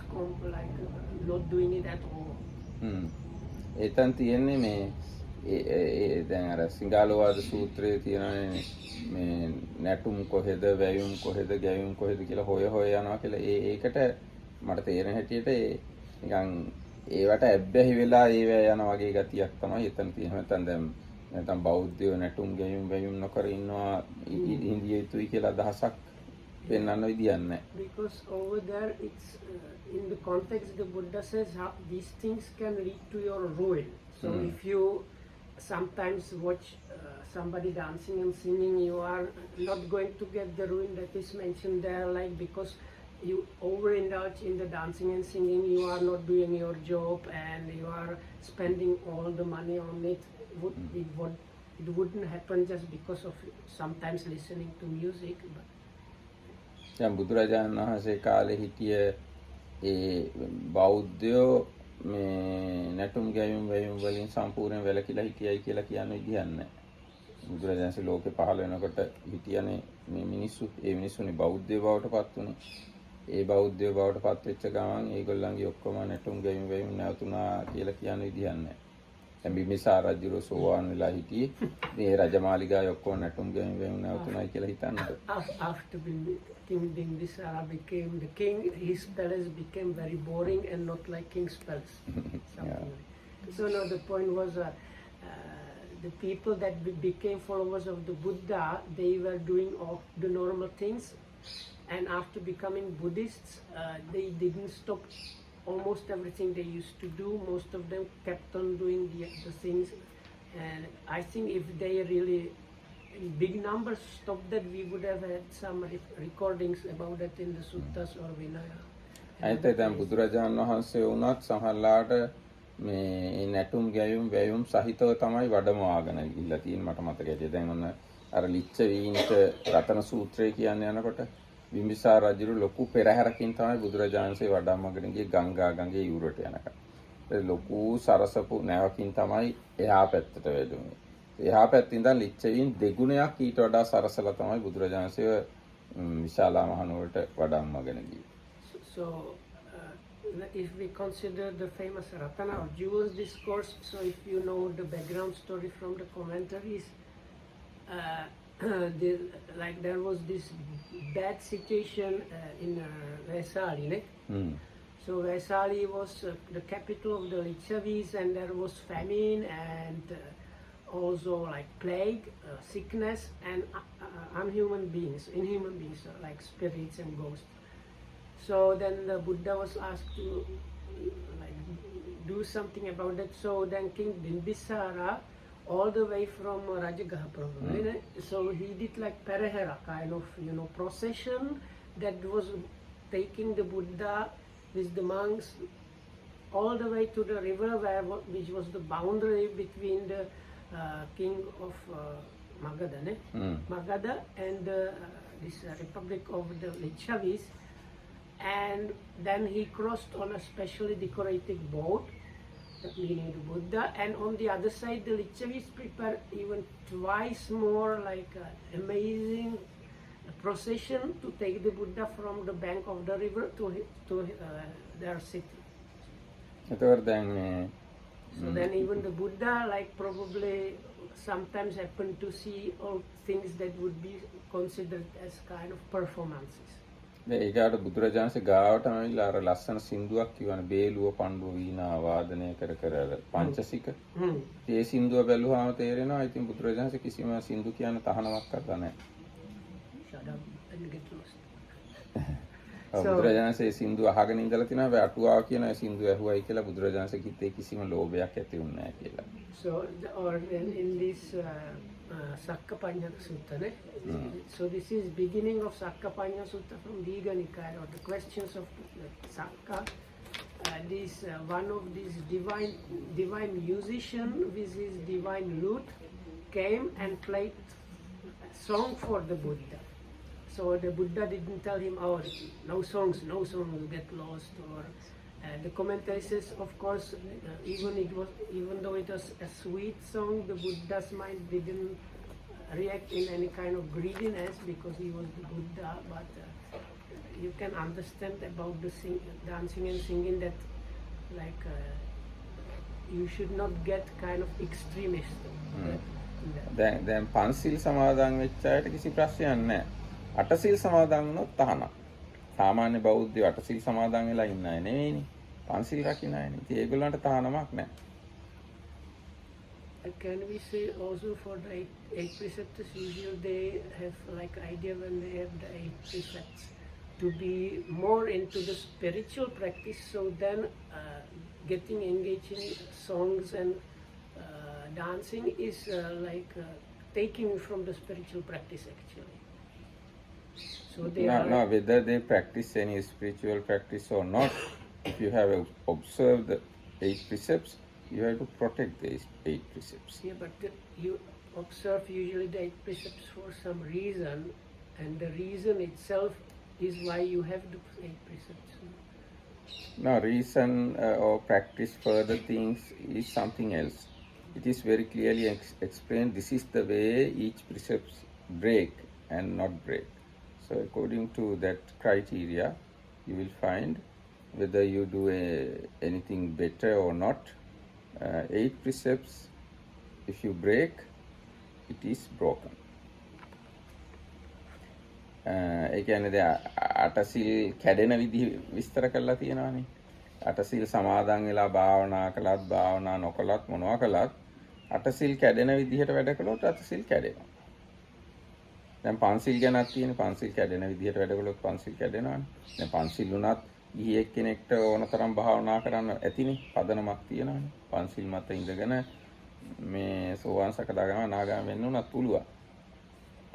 not doing it at all. එතන තියෙන්නේ මේ දැන් අර සිංහලවාද සූත්‍රයේ තියෙනනේ මේ නැටුම් කොහෙද වැයුම් කොහෙද ගැයුම් කොහෙද කියලා හොය යනවා කියලා ඒකට මට තේරෙන හැටියට නිකන් ඒවට ඇබ්බැහි වෙලා ඒව යන වගේ ගතියක් තමයි එතන තියෙන. නැත්නම් බෞද්ධයෝ නැටුම් ගැයුම් වැයුම් නොකර ඉන්නවා ඉන්දිය යුතුයි කියලා අදහසක් පෙන්වන්න විදියක් නැහැ. Because over there it's in the context the Buddha says how these things can lead to your ruin. So if you sometimes watch somebody dancing and singing, you are not going to get the ruin that is mentioned there, like because you overindulge in the dancing and singing, you are not doing your job and you are spending all the money on it. It wouldn't happen just because of sometimes listening to music. But දැන් බුදුරජාණන් වහන්සේ කාලේ හිටිය ඒ බෞද්ධයෝ මේ නැටුම් ගැයුම් වැයුම් වලින් සම්පූර්ණයෙන් වැළකීලා හිටියයි කියලා කියන්න විදිහක් නැහැ. බුදුරජාණන්සේ ලෝකේ පහළ වෙනකොට හිටියනේ මේ මිනිස්සු, ඒ මිනිස්සුනේ බෞද්ධයෝ බවට පත් වුණේ. ඒ බෞද්ධයෝ බවට පත් වෙච්ච ගමන් ඒගොල්ලන්ගේ ඔක්කොම නැටුම් ගැයුම් වැයුම් නැවතුණා කියලා කියන්න විදිහක් නැහැ. දැන් බිම්බිසාර රජුරෝ සෝවාන් වෙලා හිටියේ මේ රජමාලිගාවේ ඔක්කොම නැටුම් ගැයුම් වැයුම් නැවතුණායි කියලා හිතන්න. After King Bimbisara became the king, his palace became very boring and not like king's palace. Something like. So now the point was the people that became followers of the Buddha, they were doing all the normal things, and after becoming Buddhists, they didn't stop almost everything they used to do. Most of them kept on doing the things, and I think if they really in big numbers stopped that, we would have had some recordings about that in the suttas or Vinaya. අයිත දැන් බුදුරජාණන් වහන්සේ වුණත් සමහරලාට මේ නැටුම් ගැයුම් වැයුම් සහිතව තමයි වඩමවාගෙන ගිහිල්ලා තියෙන මට මතකයි. දැන් ඔන්න අර ලිච්ඡවීන්ට රතන සූත්‍රය කියන්නේ යනකොට බිම්බිසාර රජු ලොකු පෙරහැරකින් තමයි බුදුරජාණන්සේ වඩම්මගෙන ගියේ ගංගා ගඟේ යුරට යනකම්. ඒ ලොකු සරසපු නැවකින් තමයි එහා පැත්තට වැදුනේ. එහා පැත්තේ ඉඳන් ලිච්ඡවීන් දෙගුණයක් ඊට වඩා සරසලා තමයි බුදුරජාණන්සේ විශාලා මහනුවරට වඩම්මගෙන ගියේ. So if we consider the famous Ratana or Jewels discourse, so if you know the background story from the commentaries, there was this bad situation in Vaisali. So Vaisali was the capital of the Lichavis, and there was famine and also like plague, sickness, and inhuman beings, like spirits and ghosts. So then the Buddha was asked to like do something about that. So then King Bimbisara, all the way from Rajagaha probably, so he did like Perahera kind of procession that was taking the Buddha with the monks all the way to the river which was the boundary between the king of Magadha and this Republic of the Lichavis. And then he crossed on a specially decorated boat, meaning the Buddha, and on the other side the Lichavis prepared even twice more like amazing procession to take the Buddha from the bank of the river to their city. So then even the Buddha like probably sometimes happened to see all things that would be considered as kind of performances. ඒකට බුදුරජාණන්සේ ගාවටම ඇවිල්ලා අර ලස්සන සින්දුවක් කියවන බේලුව පණ්ඩුව වීණා වාදනය කර කර පංචසික. ඒ සින්දුව බැලුවාම තේරෙනවා ඉතින් බුදුරජාණන්සේ කිසිම සින්දු කියන තහනමක් අරලා නැහැ. Shut up and get lost. බුදුරජාණන්සේ සින්දු අහගෙන ඉඳලා තිනවා අටුවාව කියන ඒ සින්දුව ඇහුවයි කියලා බුදුරජාණන්සේ කිව්වේ කිසිම ලෝභයක් ඇති වුණේ නැහැ කියලා. So or in this Sakkapanya Sutta, so this is beginning of Sakkapanya Sutta from Digha Nikaya, or the questions of Sakka. This one of these divine musician with his divine lute came and played a song for the Buddha. So the Buddha didn't tell him, oh, no songs, get lost. Or the commentary says, of course, even though it was a sweet song, the Buddha's mind didn't react in any kind of greediness because he was the Buddha. But you can understand about the dancing and singing that, like, you should not get kind of extremist. දැන් පන්සිල් සමාදන් වෙච්ච අයට කිසි ප්‍රශ්නයක් නැහැ. අටසිල් සමාදන් වුණොත් තහනම්. සාමාන්‍ය බෞද්ධයෝ අටසිල් සමාදන් වෙලා ඉන්න අය නෙවෙයිනේ. පන්සිල් රකින්න අයනේ. ඉතින් ඒගොල්ලන්ට තහනමක් නැහැ. Can we say also for the eight precepts, usually they have like idea when they have the 8 precepts to be more into the spiritual practice, so then getting engaged in songs and dancing is taking from the spiritual practice actually. So they no, whether they practice any spiritual practice or not, if you have observed the 8 precepts, you have to protect these 8 precepts. Yeah, but you observe usually the 8 precepts for some reason, and the reason itself is why you have the 8 precepts. No, reason or practice further things is something else. It is very clearly explained. This is the way each precept break and not break. So according to that criteria, you will find whether you do anything better or not. 8 precepts, if you break, it is broken. ඒ කියන්නේ දැන් අටසිල් කැඩෙන විදිහ විස්තර කරලා තියෙනවානේ. අටසිල් සමාදන් වෙලා භාවනා කළත් භාවනා නොකළත් මොනවා කළත් අටසිල් කැඩෙන විදිහට වැඩ කළොත් අටසිල් කැඩෙනවා. දැන් පන්සිල් ගැනත් තියෙන පන්සිල් කැඩෙන විදිහට වැඩ කළොත් පන්සිල් කැඩෙනවානේ. දැන් පන්සිල් උනත් ගිහියෙක් කෙනෙක්ට ඕන තරම් භාවනා කරන්න ඇතිනේ. පදනමක් තියෙනවානේ. පන්සිල් මත ඉඳගෙන මේ සෝවාන් සකදාගාම අනාගාම වෙන්න උනත් පුළුවන්.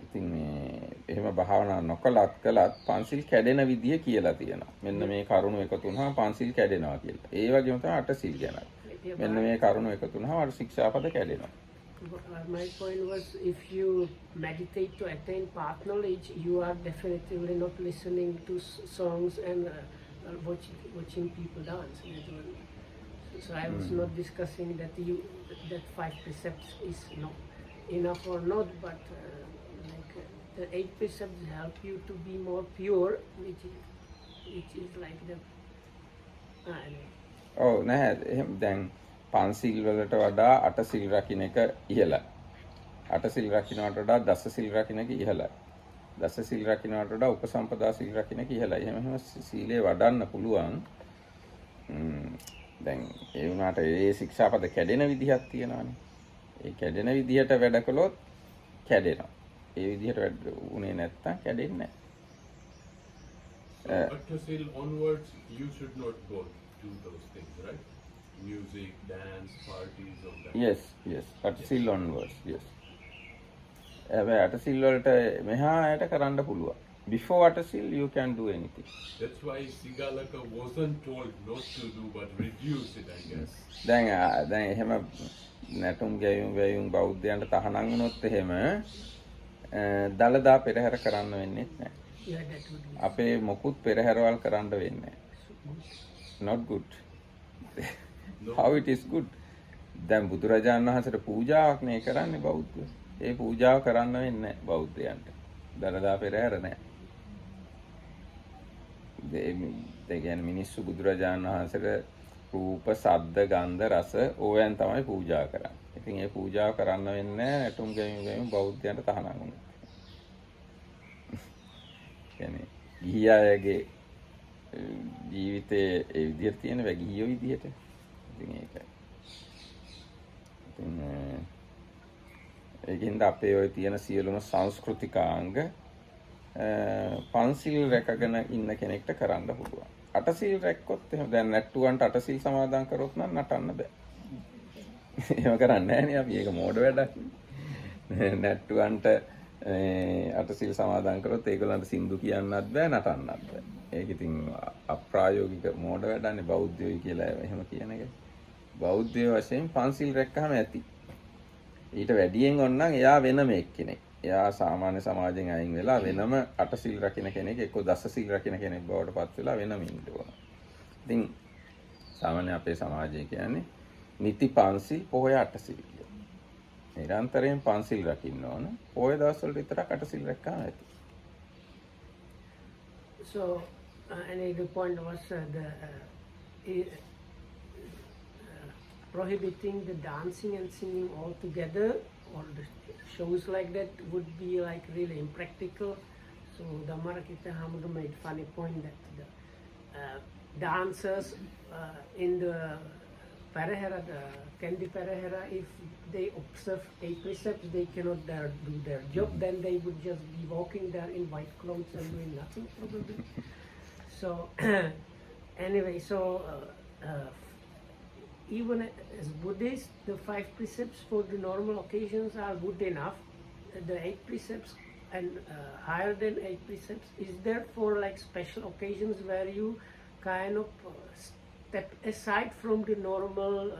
ඉතින් මේ එහෙම භාවනා නොකලත් කළත් පන්සිල් කැඩෙන විදිය කියලා තියෙනවා. මෙන්න මේ කරුණු එකතු වුණාම පන්සිල් කැඩෙනවා කියලා. ඒ වගේම තමයි අටසිල් ගැන. මෙන්න මේ කරුණු එකතු වුණාම අර ශික්ෂාපද කැඩෙනවා. My point was, if you meditate to attain path knowledge, you are definitely not listening to songs and watching people dance. So I was not discussing that that 5 precepts is not enough or not, but the 8 precepts help you to be more pure, which is like the. ඔව් නෑ එහෙනම් දැන් පන්සිල් වලට වඩා අටසිල් රකින්න එක ඉහළයි. අටසිල් රකින්නට වඩා දසසිල් රකින්න එක ඉහළයි. දසසිල් රකින්නට වඩා උපසම්පදා සිල් රකින්න එක ඉහළයි. එහෙම සීලය වඩන්න පුළුවන්. දැන් ඒ වුණාට ඒ ශික්ෂාපද කැඩෙන විදිහක් තියෙනවානේ. ඒ කැඩෙන විදිහට වැඩ කළොත් කැඩෙනවා. ඒ විදිහට උනේ නැත්තම් කැඩෙන්නේ නැහැ. Attasil onwards, you should not go do those things, right? Music, dance, parties, all that. Yes. අටසිල් onwards, yes. හැබැයි අටසිල් වලට මෙහාට කරන්න පුළුවන්. Before අටසිල් you can do anything. That's why Sigalaka wasn't told not to do but reduce it, I guess. දැන් එහෙම නැටුම් ගැයුම් බෞද්ධයන්ට තහනම් වුණොත් එහෙම දලදා පෙරහැර කරන්න වෙන්නේ නැහැ. අපේ මොකුත් පෙරහැරවල් කරන්න වෙන්නේ නැහැ. Not good. How it is good? දැන් බුදුරජාණන් වහන්සේට පූජාවක් නේ කරන්නේ බෞද්ධයෝ. ඒ පූජාව කරන්න වෙන්නේ නැහැ බෞද්ධයන්ට. දලදා පෙරහැර නැහැ. ඒ කියන්නේ මිනිස්සු බුදුරජාණන් වහන්සේට රූප, ශබ්ද, ගන්ධ, රස ඕවෙන් තමයි පූජා කරන්නේ. ඉතින් ඒ පූජාව කරන්න වෙන්නේ නැහැ නැටුම් ගැයුම් බෞද්ධයන්ට තහනම් වුණා. කියන්නේ ගිහි අයගේ ජීවිතයේ ඒ විදිහට තියෙන වැගියෝ විදිහට. ඉතින් ඒකයි. ඉතින් ඒකින්ද අපේ ඔය තියෙන සියලුම සංස්කෘතිකාංග පන්සිල් රැකගෙන ඉන්න කෙනෙක්ට කරන්න පුළුවන්. අටසිල් රැක්කොත් එහෙම දැන් නැට්ටුවන්ට අටසිල් සමාදන් කරොත් නම් නටන්න බෑ. එහෙම කරන්නේ නැහැ නේ අපි. ඒක මෝඩ වැඩක්. නැට්ටුවන්ට අටසිල් සමාදන් කරොත් ඒගොල්ලන්ට සින්දු කියන්නත් බෑ නටන්නත් බෑ. ඒක ඉතින් අප්‍රායෝගික මෝඩ වැඩන්නේ බෞද්ධයෝයි කියලා එහෙම කියන එක. බෞද්ධයෝ වශයෙන් පන්සිල් රැක්කහම ඇති. ඊට වැඩියෙන් ඕනනම් එයා වෙනම එක්කෙනෙක්. එයා සාමාන්‍ය සමාජයෙන් අයින් වෙලා වෙනම අටසිල් රකින්න කෙනෙක් එක්ක දසසිල් රකින්න කෙනෙක් බවට පත් වෙලා වෙනම ඉන්න ඕන. ඉතින් සාමාන්‍ය අපේ සමාජය කියන්නේ නිති පන්සිල් පොහොය අටසිල්. නිරන්තරයෙන් පන්සිල් රකින්න ඕන. පොහොය දවස්වල විතරක් අටසිල් රැක්කම ඇති. So, and the point was prohibiting the dancing and singing altogether, or the shows like that would be like really impractical. So Dhammarakita Hamudu made funny point that the dancers in the Parahera, the Kandi Parahera, if they observe 8 precepts, they cannot do their job, then they would just be walking there in white clothes and doing nothing probably. So anyway, so even as Buddhists, the 5 precepts for the normal occasions are good enough. The 8 precepts and higher than 8 precepts is there for like special occasions where you kind of step aside from the normal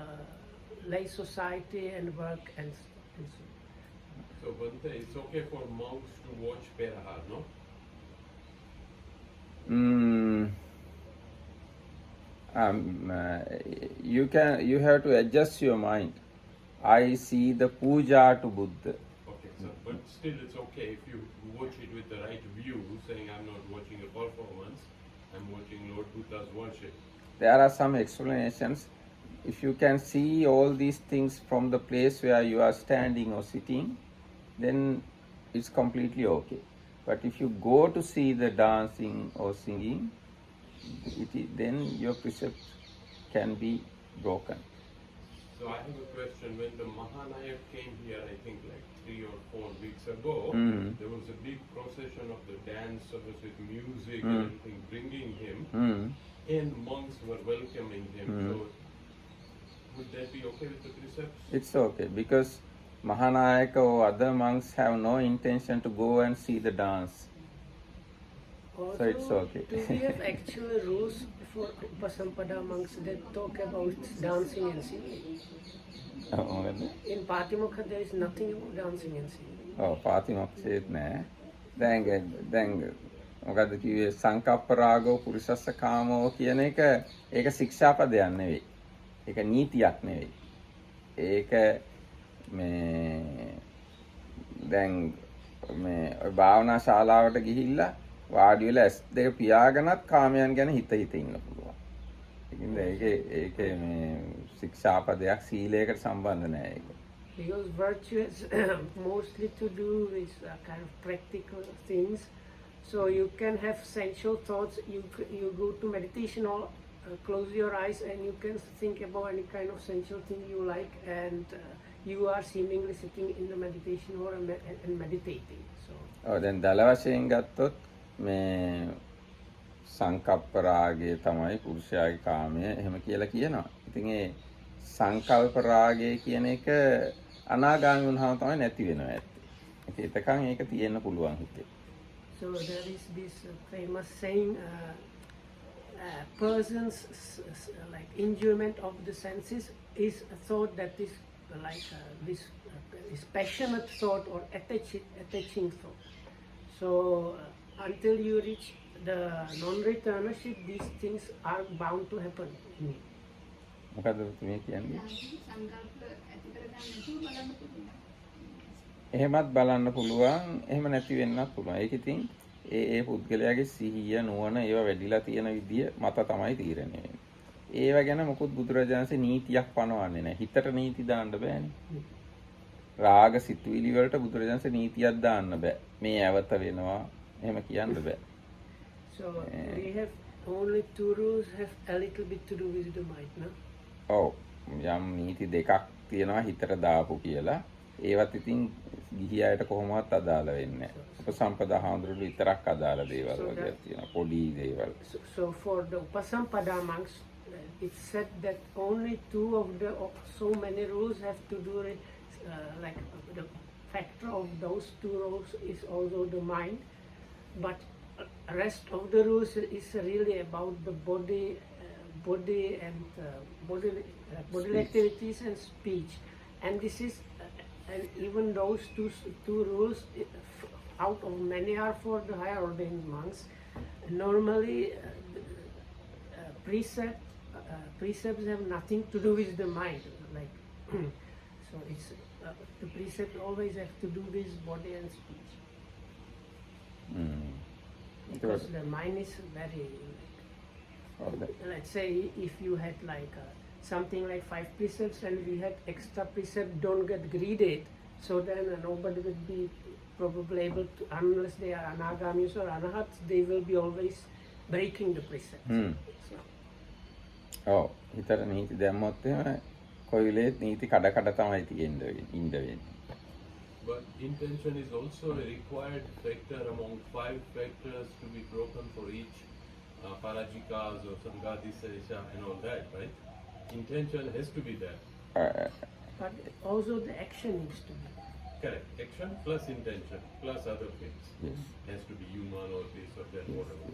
lay society and work and so. So Bante, it's okay for monks to watch Perahar, no? You have to adjust your mind. I see the puja to Buddha. Okay, so but still it's okay if you watch it with the right view, saying I'm not watching a performance, I'm watching Lord Buddha's worship. There are some explanations. If you can see all these things from the place where you are standing or sitting, then it's completely okay. But if you go to see the dancing or singing, then your precept can be broken. So I have a question. When the Mahanayak came here, I think like 3 or 4 weeks ago, there was a big procession of the dancers with music and everything bringing him, and monks were welcoming him. So would that be okay with the precepts? It's okay because Mahanayaka or other monks have no intention to go and see the dance. Also, So it's okay. do we have actual rules for Upasampada monks that talk about dancing and singing? In Patimokha there is nothing about dancing and singing. Oh, පාතිමොක්ෂේත් නෑ. දැන් මොකද්ද කිව්වේ සංකප්ප රාගෝ පුරිසස්ස කාමෝ කියන එක ඒක ශික්ෂාපදයක් නෙවෙයි. ඒක නීතියක් නෙවෙයි. ඒක මේ දැන් මේ භාවනා ශාලාවට ගිහිල්ලා වාඩි වෙලා S2 පියාගෙනත් කාමයන් ගැන හිත ඉන්න පුළුවන්. ඒකේ මේ ශික්ෂාපදයක් සීලයකට සම්බන්ධ නෑ ඒක. Because virtue is mostly to do with kind of practical things. So you can have sensual thoughts, you go to meditation or close your eyes and you can think about any kind of sensual thing you like and you are seemingly sitting in the meditation or and meditating. So. දැන් දල වශයෙන් ගත්තොත් මේ සංකප්ප රාගය තමයි පුරුෂයාගේ කාමය එහෙම කියලා කියනවා. ඉතින් ඒ සංකල්ප රාගය කියන එක අනාගාමී වුණාම තමයි නැති වෙනවා ඇත්තේ. ඒකෙන් ඒක තියෙන්න පුළුවන් හිතේ. So there is this famous saying, person's like enjoyment of the senses is a thought that is like this is passionate thought or attaching thought. So until you reach the non-returnership, these things are bound to happen in you. මොකද්ද මේ කියන්නේ? සංකල්ප ඇති කරගන්න නැතුව බලන්න පුළුවන්. එහෙමත් බලන්න පුළුවන්, එහෙම නැති වෙන්නත් පුළුවන්. ඒක ඉතින් ඒ පුද්ගලයාගේ සිහිය නුවණ ඒවා වැඩිලා තියෙන විදිය මත තමයි තීරණය වෙන්නේ. ඒව ගැන මොකුත් බුදුරජාණන්සේ නීතියක් පනවන්නේ නැහැ. හිතට නීති දාන්න බෑනේ. රාග සිතුවිලි වලට බුදුරජාණන්සේ නීතියක් දාන්න බෑ. මේ ඇවත වෙනවා එහෙම කියන්න බෑ. So we have only 2 rules have a little bit to do with the mind, no? ඔව්. යම් නීති දෙකක් තියෙනවා හිතට දාපු කියලා. ඒවත් ඉතින් ගිහි අයට කොහොමවත් අදාළ වෙන්නේ නැහැ. උපසම්පදා හාමුදුරුවෝ විතරක් අදාළ දේවල් වගේ තියෙනවා. පොඩි දේවල්. So for the Upasampada monks, it's said that only 2 of so many rules have to do with like the factor of those 2 rules is also the mind, but rest of the rules is really about the body and bodily activities and speech, and this is and even those two rules out of many are for the higher ordained monks. Normally precepts have nothing to do with the mind, like so it's the precept always have to do with body and speech. Because the mind is very let's say if you had like something like 5 precepts and we had extra precept, don't get greedy, so then nobody will be probably able to, unless they are anagamis or anahats, they will be always breaking the precepts. So. ඔව් හිතට නීති දැම්මොත් එහෙම කොයිලෙත් නීති කඩ කඩ තමයි තියෙන්න වෙන්නේ. But intention is also a required factor among 5 factors to be broken for each parajikas or sangati sesha and all that, right? Intention has to be there. But also the action needs to be. Correct. Action plus intention plus other things. Yes. Has to be human or this or that, whatever.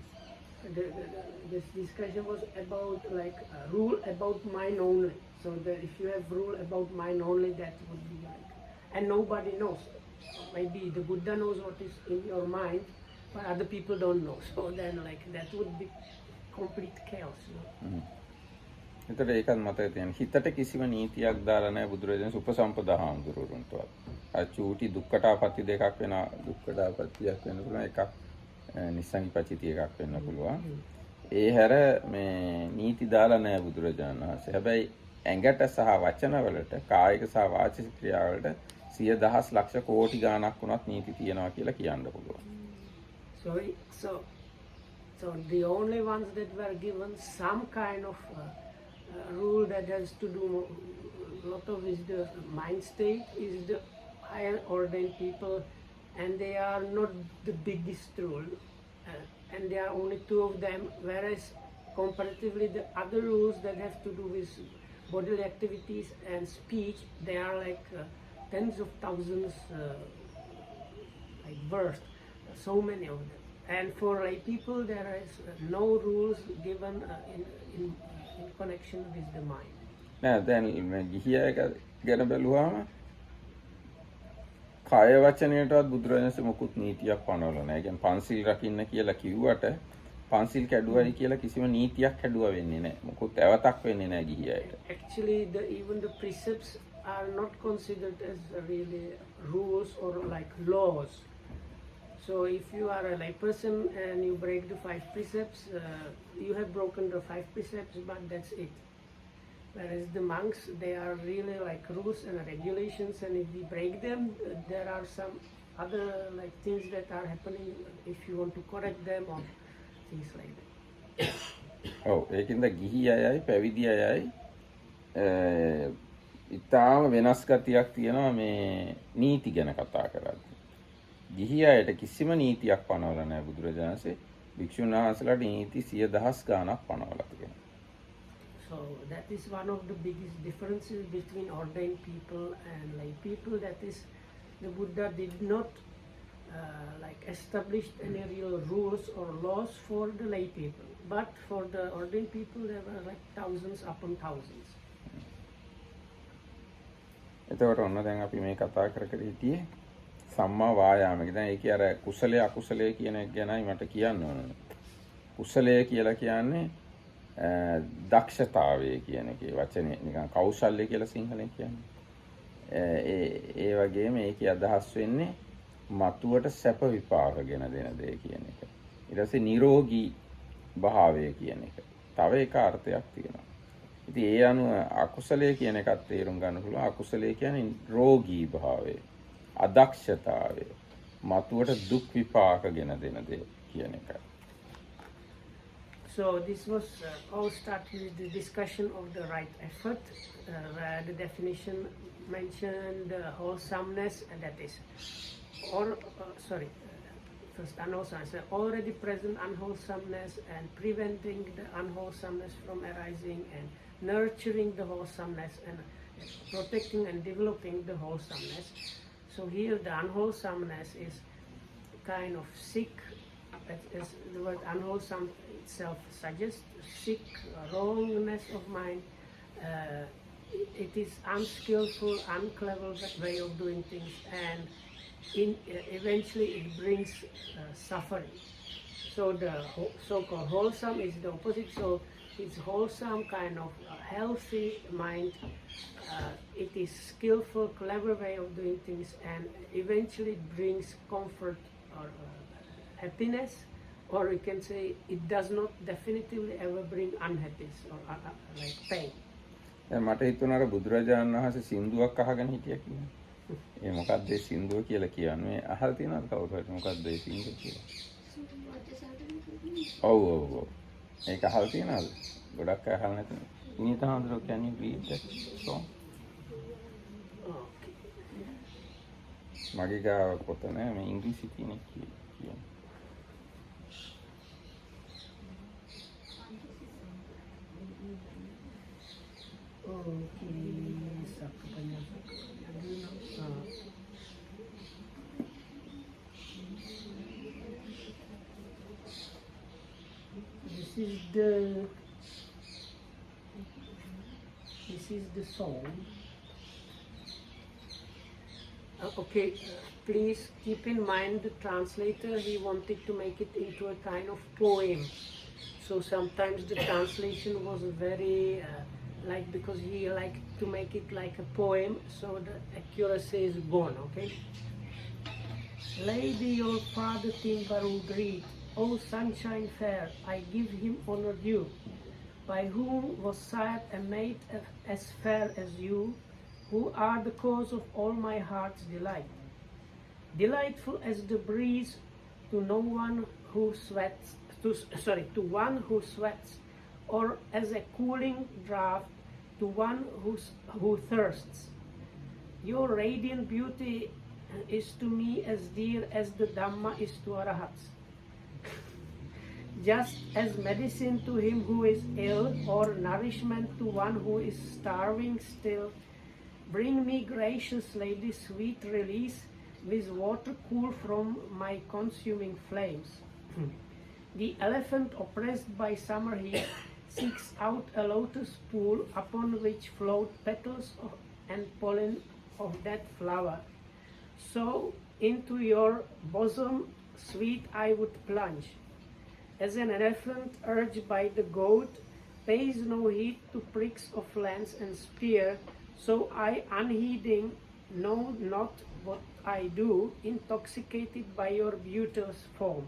This discussion was about like a rule about mind only. So that if you have rule about mind only, that would be like, and nobody knows. Maybe the Buddha knows what is in your mind, but other people don't know. So then like that would be complete chaos. You know? එතකොට ඒකත් මතක තියෙන. හිතට කිසිම නීතියක් දාලා නැහැ බුදුරජාණන් උපසම්පදා හාමුදුරුවන්ටවත්. අර චූටි දුක්ඛටාපති දෙකක් වෙන දුක්ඛටාපතියක් වෙන්න පුළුවන් එකක් නිස්සංගිපචිති එකක් වෙන්න පුළුවන්. ඒ හැර මේ නීති දාලා නැහැ බුදුරජාණන් වහන්සේ. හැබැයි ඇඟට සහ වචන වලට කායික සහ වාචික ක්‍රියාවලට 100,000 ලක්ෂ කෝටි ගාණක් වුණත් නීති තියනවා කියලා කියන්න පුළුවන්. So the only ones that were given some kind of rule that has to do lot of is the mind state is the higher ordained people, and they are not the biggest rule, and there are only two of them, whereas comparatively the other rules that have to do with bodily activities and speech, they are like tens of thousands like birth, so many of them. And for lay people there is no rules given in connection with the mind. නෑ දැන් ගිහිය එක ගැන බැලුවාම කාය වචනයටවත් බුදුරජාණන්සේ මොකුත් නීතියක් පනවලා නැහැ. ඒ කියන්නේ පන්සිල් රකින්න කියලා කිව්වට පන්සිල් කැඩුවයි කියලා කිසිම නීතියක් කැඩුවා වෙන්නේ නැහැ. මොකුත් ඇවතක් වෙන්නේ නැහැ ගිහියට. Actually even the precepts are not considered as really rules or like laws. So if you are a layperson and you break the 5 precepts, you have broken the 5 precepts, but that's it. Whereas the monks, they are really like rules and regulations, and if we break them, there are some other like things that are happening if you want to correct them or things like that. ඔව් ඒකින්ද ගිහි අයයි පැවිදි අයයි ඉතාම වෙනස් ගතියක් තියෙනවා මේ නීති ගැන කතා කරද්දී. ගිහි අයට කිසිම නීතියක් පනවලා නැහැ බුදුරජාණන්සේ. භික්ෂුන් වහන්සේලාට නීති 100,000 ගාණක් පනවලා තියෙනවා. So that is one of the biggest differences between ordained people and lay people. That is, the Buddha did not like establish any real rules or laws for the lay people, but for the ordained people there were like thousands upon thousands. එතකොට ඔන්න දැන් අපි මේ කතා කර හිටියේ සම්මා වායාමක. දැන් ඒකේ අර කුසලයේ අකුසලයේ කියන එක ගැනයි මට කියන්න ඕනේ. කුසලය කියලා කියන්නේ දක්ෂතාවය කියන එකේ වචනේ නිකන් කෞශල්‍ය කියලා සිංහලෙන් කියන්නේ. ඒ වගේම ඒකේ අදහස් වෙන්නේ මතුවට සැප විපාක ගෙන දෙන දේ කියන එක. ඊට පස්සේ නිරෝගී භාවය කියන එක. තව එක අර්ථයක් තියෙනවා. ඉතින් ඒ අනුව අකුසලයේ කියන එකත් තේරුම් ගන්න පුළුවන්. අකුසලයේ කියන්නේ රෝගී භාවය, අදක්ෂතාවය, මතුවට දුක් විපාක ගෙන දෙන දේ කියන එකයි. So this was all started with the discussion of the right effort, where the definition mentioned wholesomeness, and that is first unwholesomeness, already present unwholesomeness, and preventing the unwholesomeness from arising, and nurturing the wholesomeness, and protecting and developing the wholesomeness. So here the unwholesomeness is kind of sick, as the word unwholesome itself suggests, sick, wrongness of mind. It is unskillful, unclever way of doing things, and eventually it brings suffering. So the so-called wholesome is the opposite. So it's wholesome, kind of healthy mind. It is skillful, clever way of doing things, and eventually it brings comfort or happiness, or we can say it does not definitively ever bring unhappiness or like pain. දැන් මට හිතුණා අර බුදුරජාණන් වහන්සේ සින්දුවක් අහගෙන හිටියා කියලා. ඒ මොකක්ද ඒ සින්දුව කියලා කියන්නේ? අහලා තියෙනවද කවුරු හරි මොකක්ද ඒ සින්දුව කියලා? ඔව්. ඒක අහලා තියෙනවද? ගොඩක් අය අහලා නැතුනේ. ඉනිත හඳුරෝ can you read that song? මගේ ගාව පොත නෑ මේ ඉංග්‍රීසි තියෙන කියන්නේ. This is the song. Okay, please keep in mind the translator, he wanted to make it into a kind of poem. So sometimes the translation was very like because he liked to make it like a poem, so the accuracy is gone. Okay. Lady, your father Timbaru greet, O sunshine fair, I give him honor due, by whom was sired a maid as fair as you, who are the cause of all my heart's delight. Delightful as the breeze to no one who sweats, to one who sweats, or as a cooling draught to one who thirsts. Your radiant beauty is to me as dear as the Dhamma is to Arahats. Just as medicine to him who is ill, or nourishment to one who is starving still, bring me, gracious lady, sweet release, with water cool from my consuming flames. The elephant, oppressed by summer heat, seeks out a lotus pool upon which float petals and pollen of that flower. So into your bosom, sweet, I would plunge. As an elephant urged by the goat pays no heed to pricks of lance and spear, so I, unheeding, know not what I do, intoxicated by your beauteous form.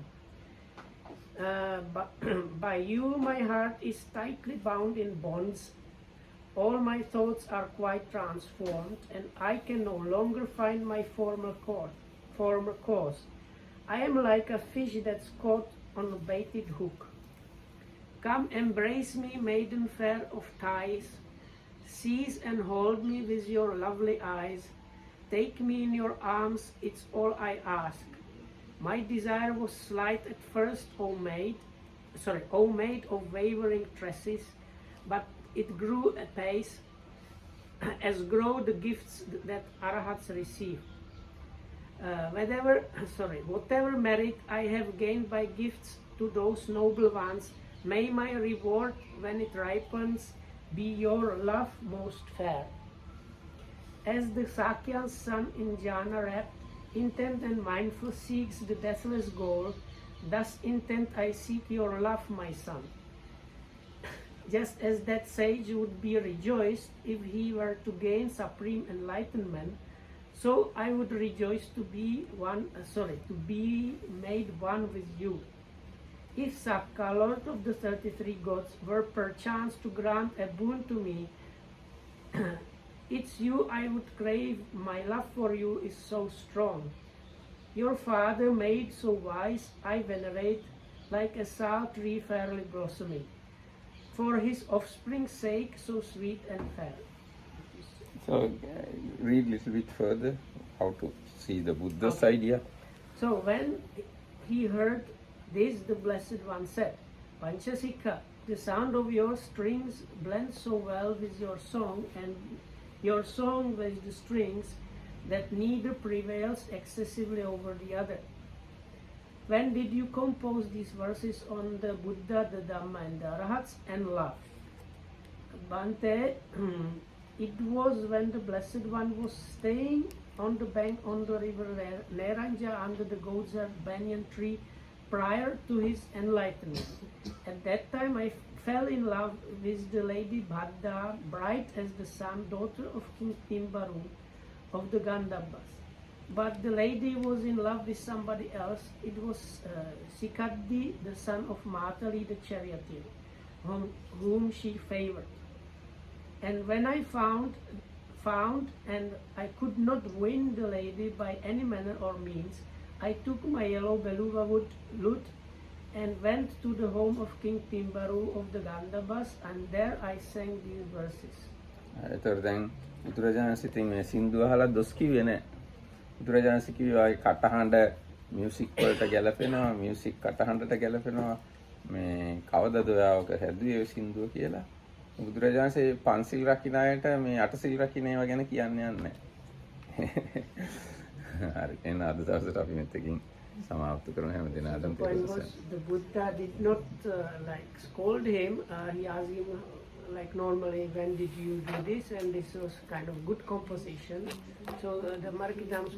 By you my heart is tightly bound in bonds, all my thoughts are quite transformed, and I can no longer find my former course. I am like a fish that's caught on a baited hook. Come embrace me, maiden fair of ties, seize and hold me with your lovely eyes, take me in your arms, it's all I ask. My desire was slight at first, O maid of wavering tresses, but it grew apace, as grow the gifts that Arahats receive. Whatever merit I have gained by gifts to those noble ones, may my reward, when it ripens, be your love most fair. As the Sakya's son in jhana rapt, intent and mindful seeks the deathless goal, thus intent I seek your love, my son. Just as that sage would be rejoiced if he were to gain supreme enlightenment, so I would rejoice to be made one with you. If Sakka, Lord of the 33 gods, were perchance to grant a boon to me, it's you I would crave, my love for you is so strong. Your father, made so wise, I venerate, like a sal tree fairly blossoming, for his offspring's sake so sweet and fair. So, read a little bit further how to see the Buddha's idea. So, when he heard this, the Blessed One said, Panchasika, the sound of your strings blends so well with your song, and your song with the strings, that neither prevails excessively over the other. When did you compose these verses on the Buddha, the Dhamma, and the Arahats, and love? Bhante, it was when the Blessed One was staying on the bank on the river Neranja under the goatshead banyan tree prior to his enlightenment. At that time I fell in love with the lady Bhadda, bright as the sun, daughter of King Timbaru of the Gandhabas. But the lady was in love with somebody else. It was Sikaddi, the son of Matali, the charioteer, whom she favored. And when I found and I could not win the lady by any manner or means, I took my yellow beluga wood lute and went to the home of King Timbaru of the Gandhabas, and there I sang these verses. එතකොට දැන් බුදුරජාණන් සිතින් මේ සින්දුව අහලා දොස් කිව්වේ නෑ. බුදුරජාණන් කිව්වේ ආයි කටහඬ මියුසික් වලට ගැලපෙනවා, මියුසික් කටහඬට ගැලපෙනවා. මේ කවදද ඔයාවක හැදුවේ ඔය සින්දුව කියලා. බුදුරජාණන්සේ පන්සිල් රකින්න අයට මේ අටසිල් රකින්න ඒවා ගැන කියන්නේ නැහැ. හරි එහෙනම් අද දවසට අපි මෙතකින් සමාප්ත කරන හැම දිනකටම the Buddha did not scold him. He asked him like normally, when did you do this? And this was kind of good composition. So the Markidam's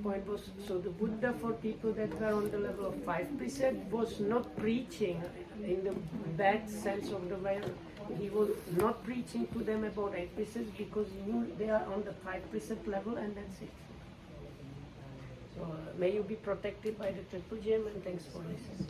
point was, so the Buddha for people that were on the level of 5% was not preaching in the bad sense of the he was not preaching to them about 8 precepts because he knew they are on the 5 precept level, and that's it. So may you be protected by the Triple Gem, and thanks for listening.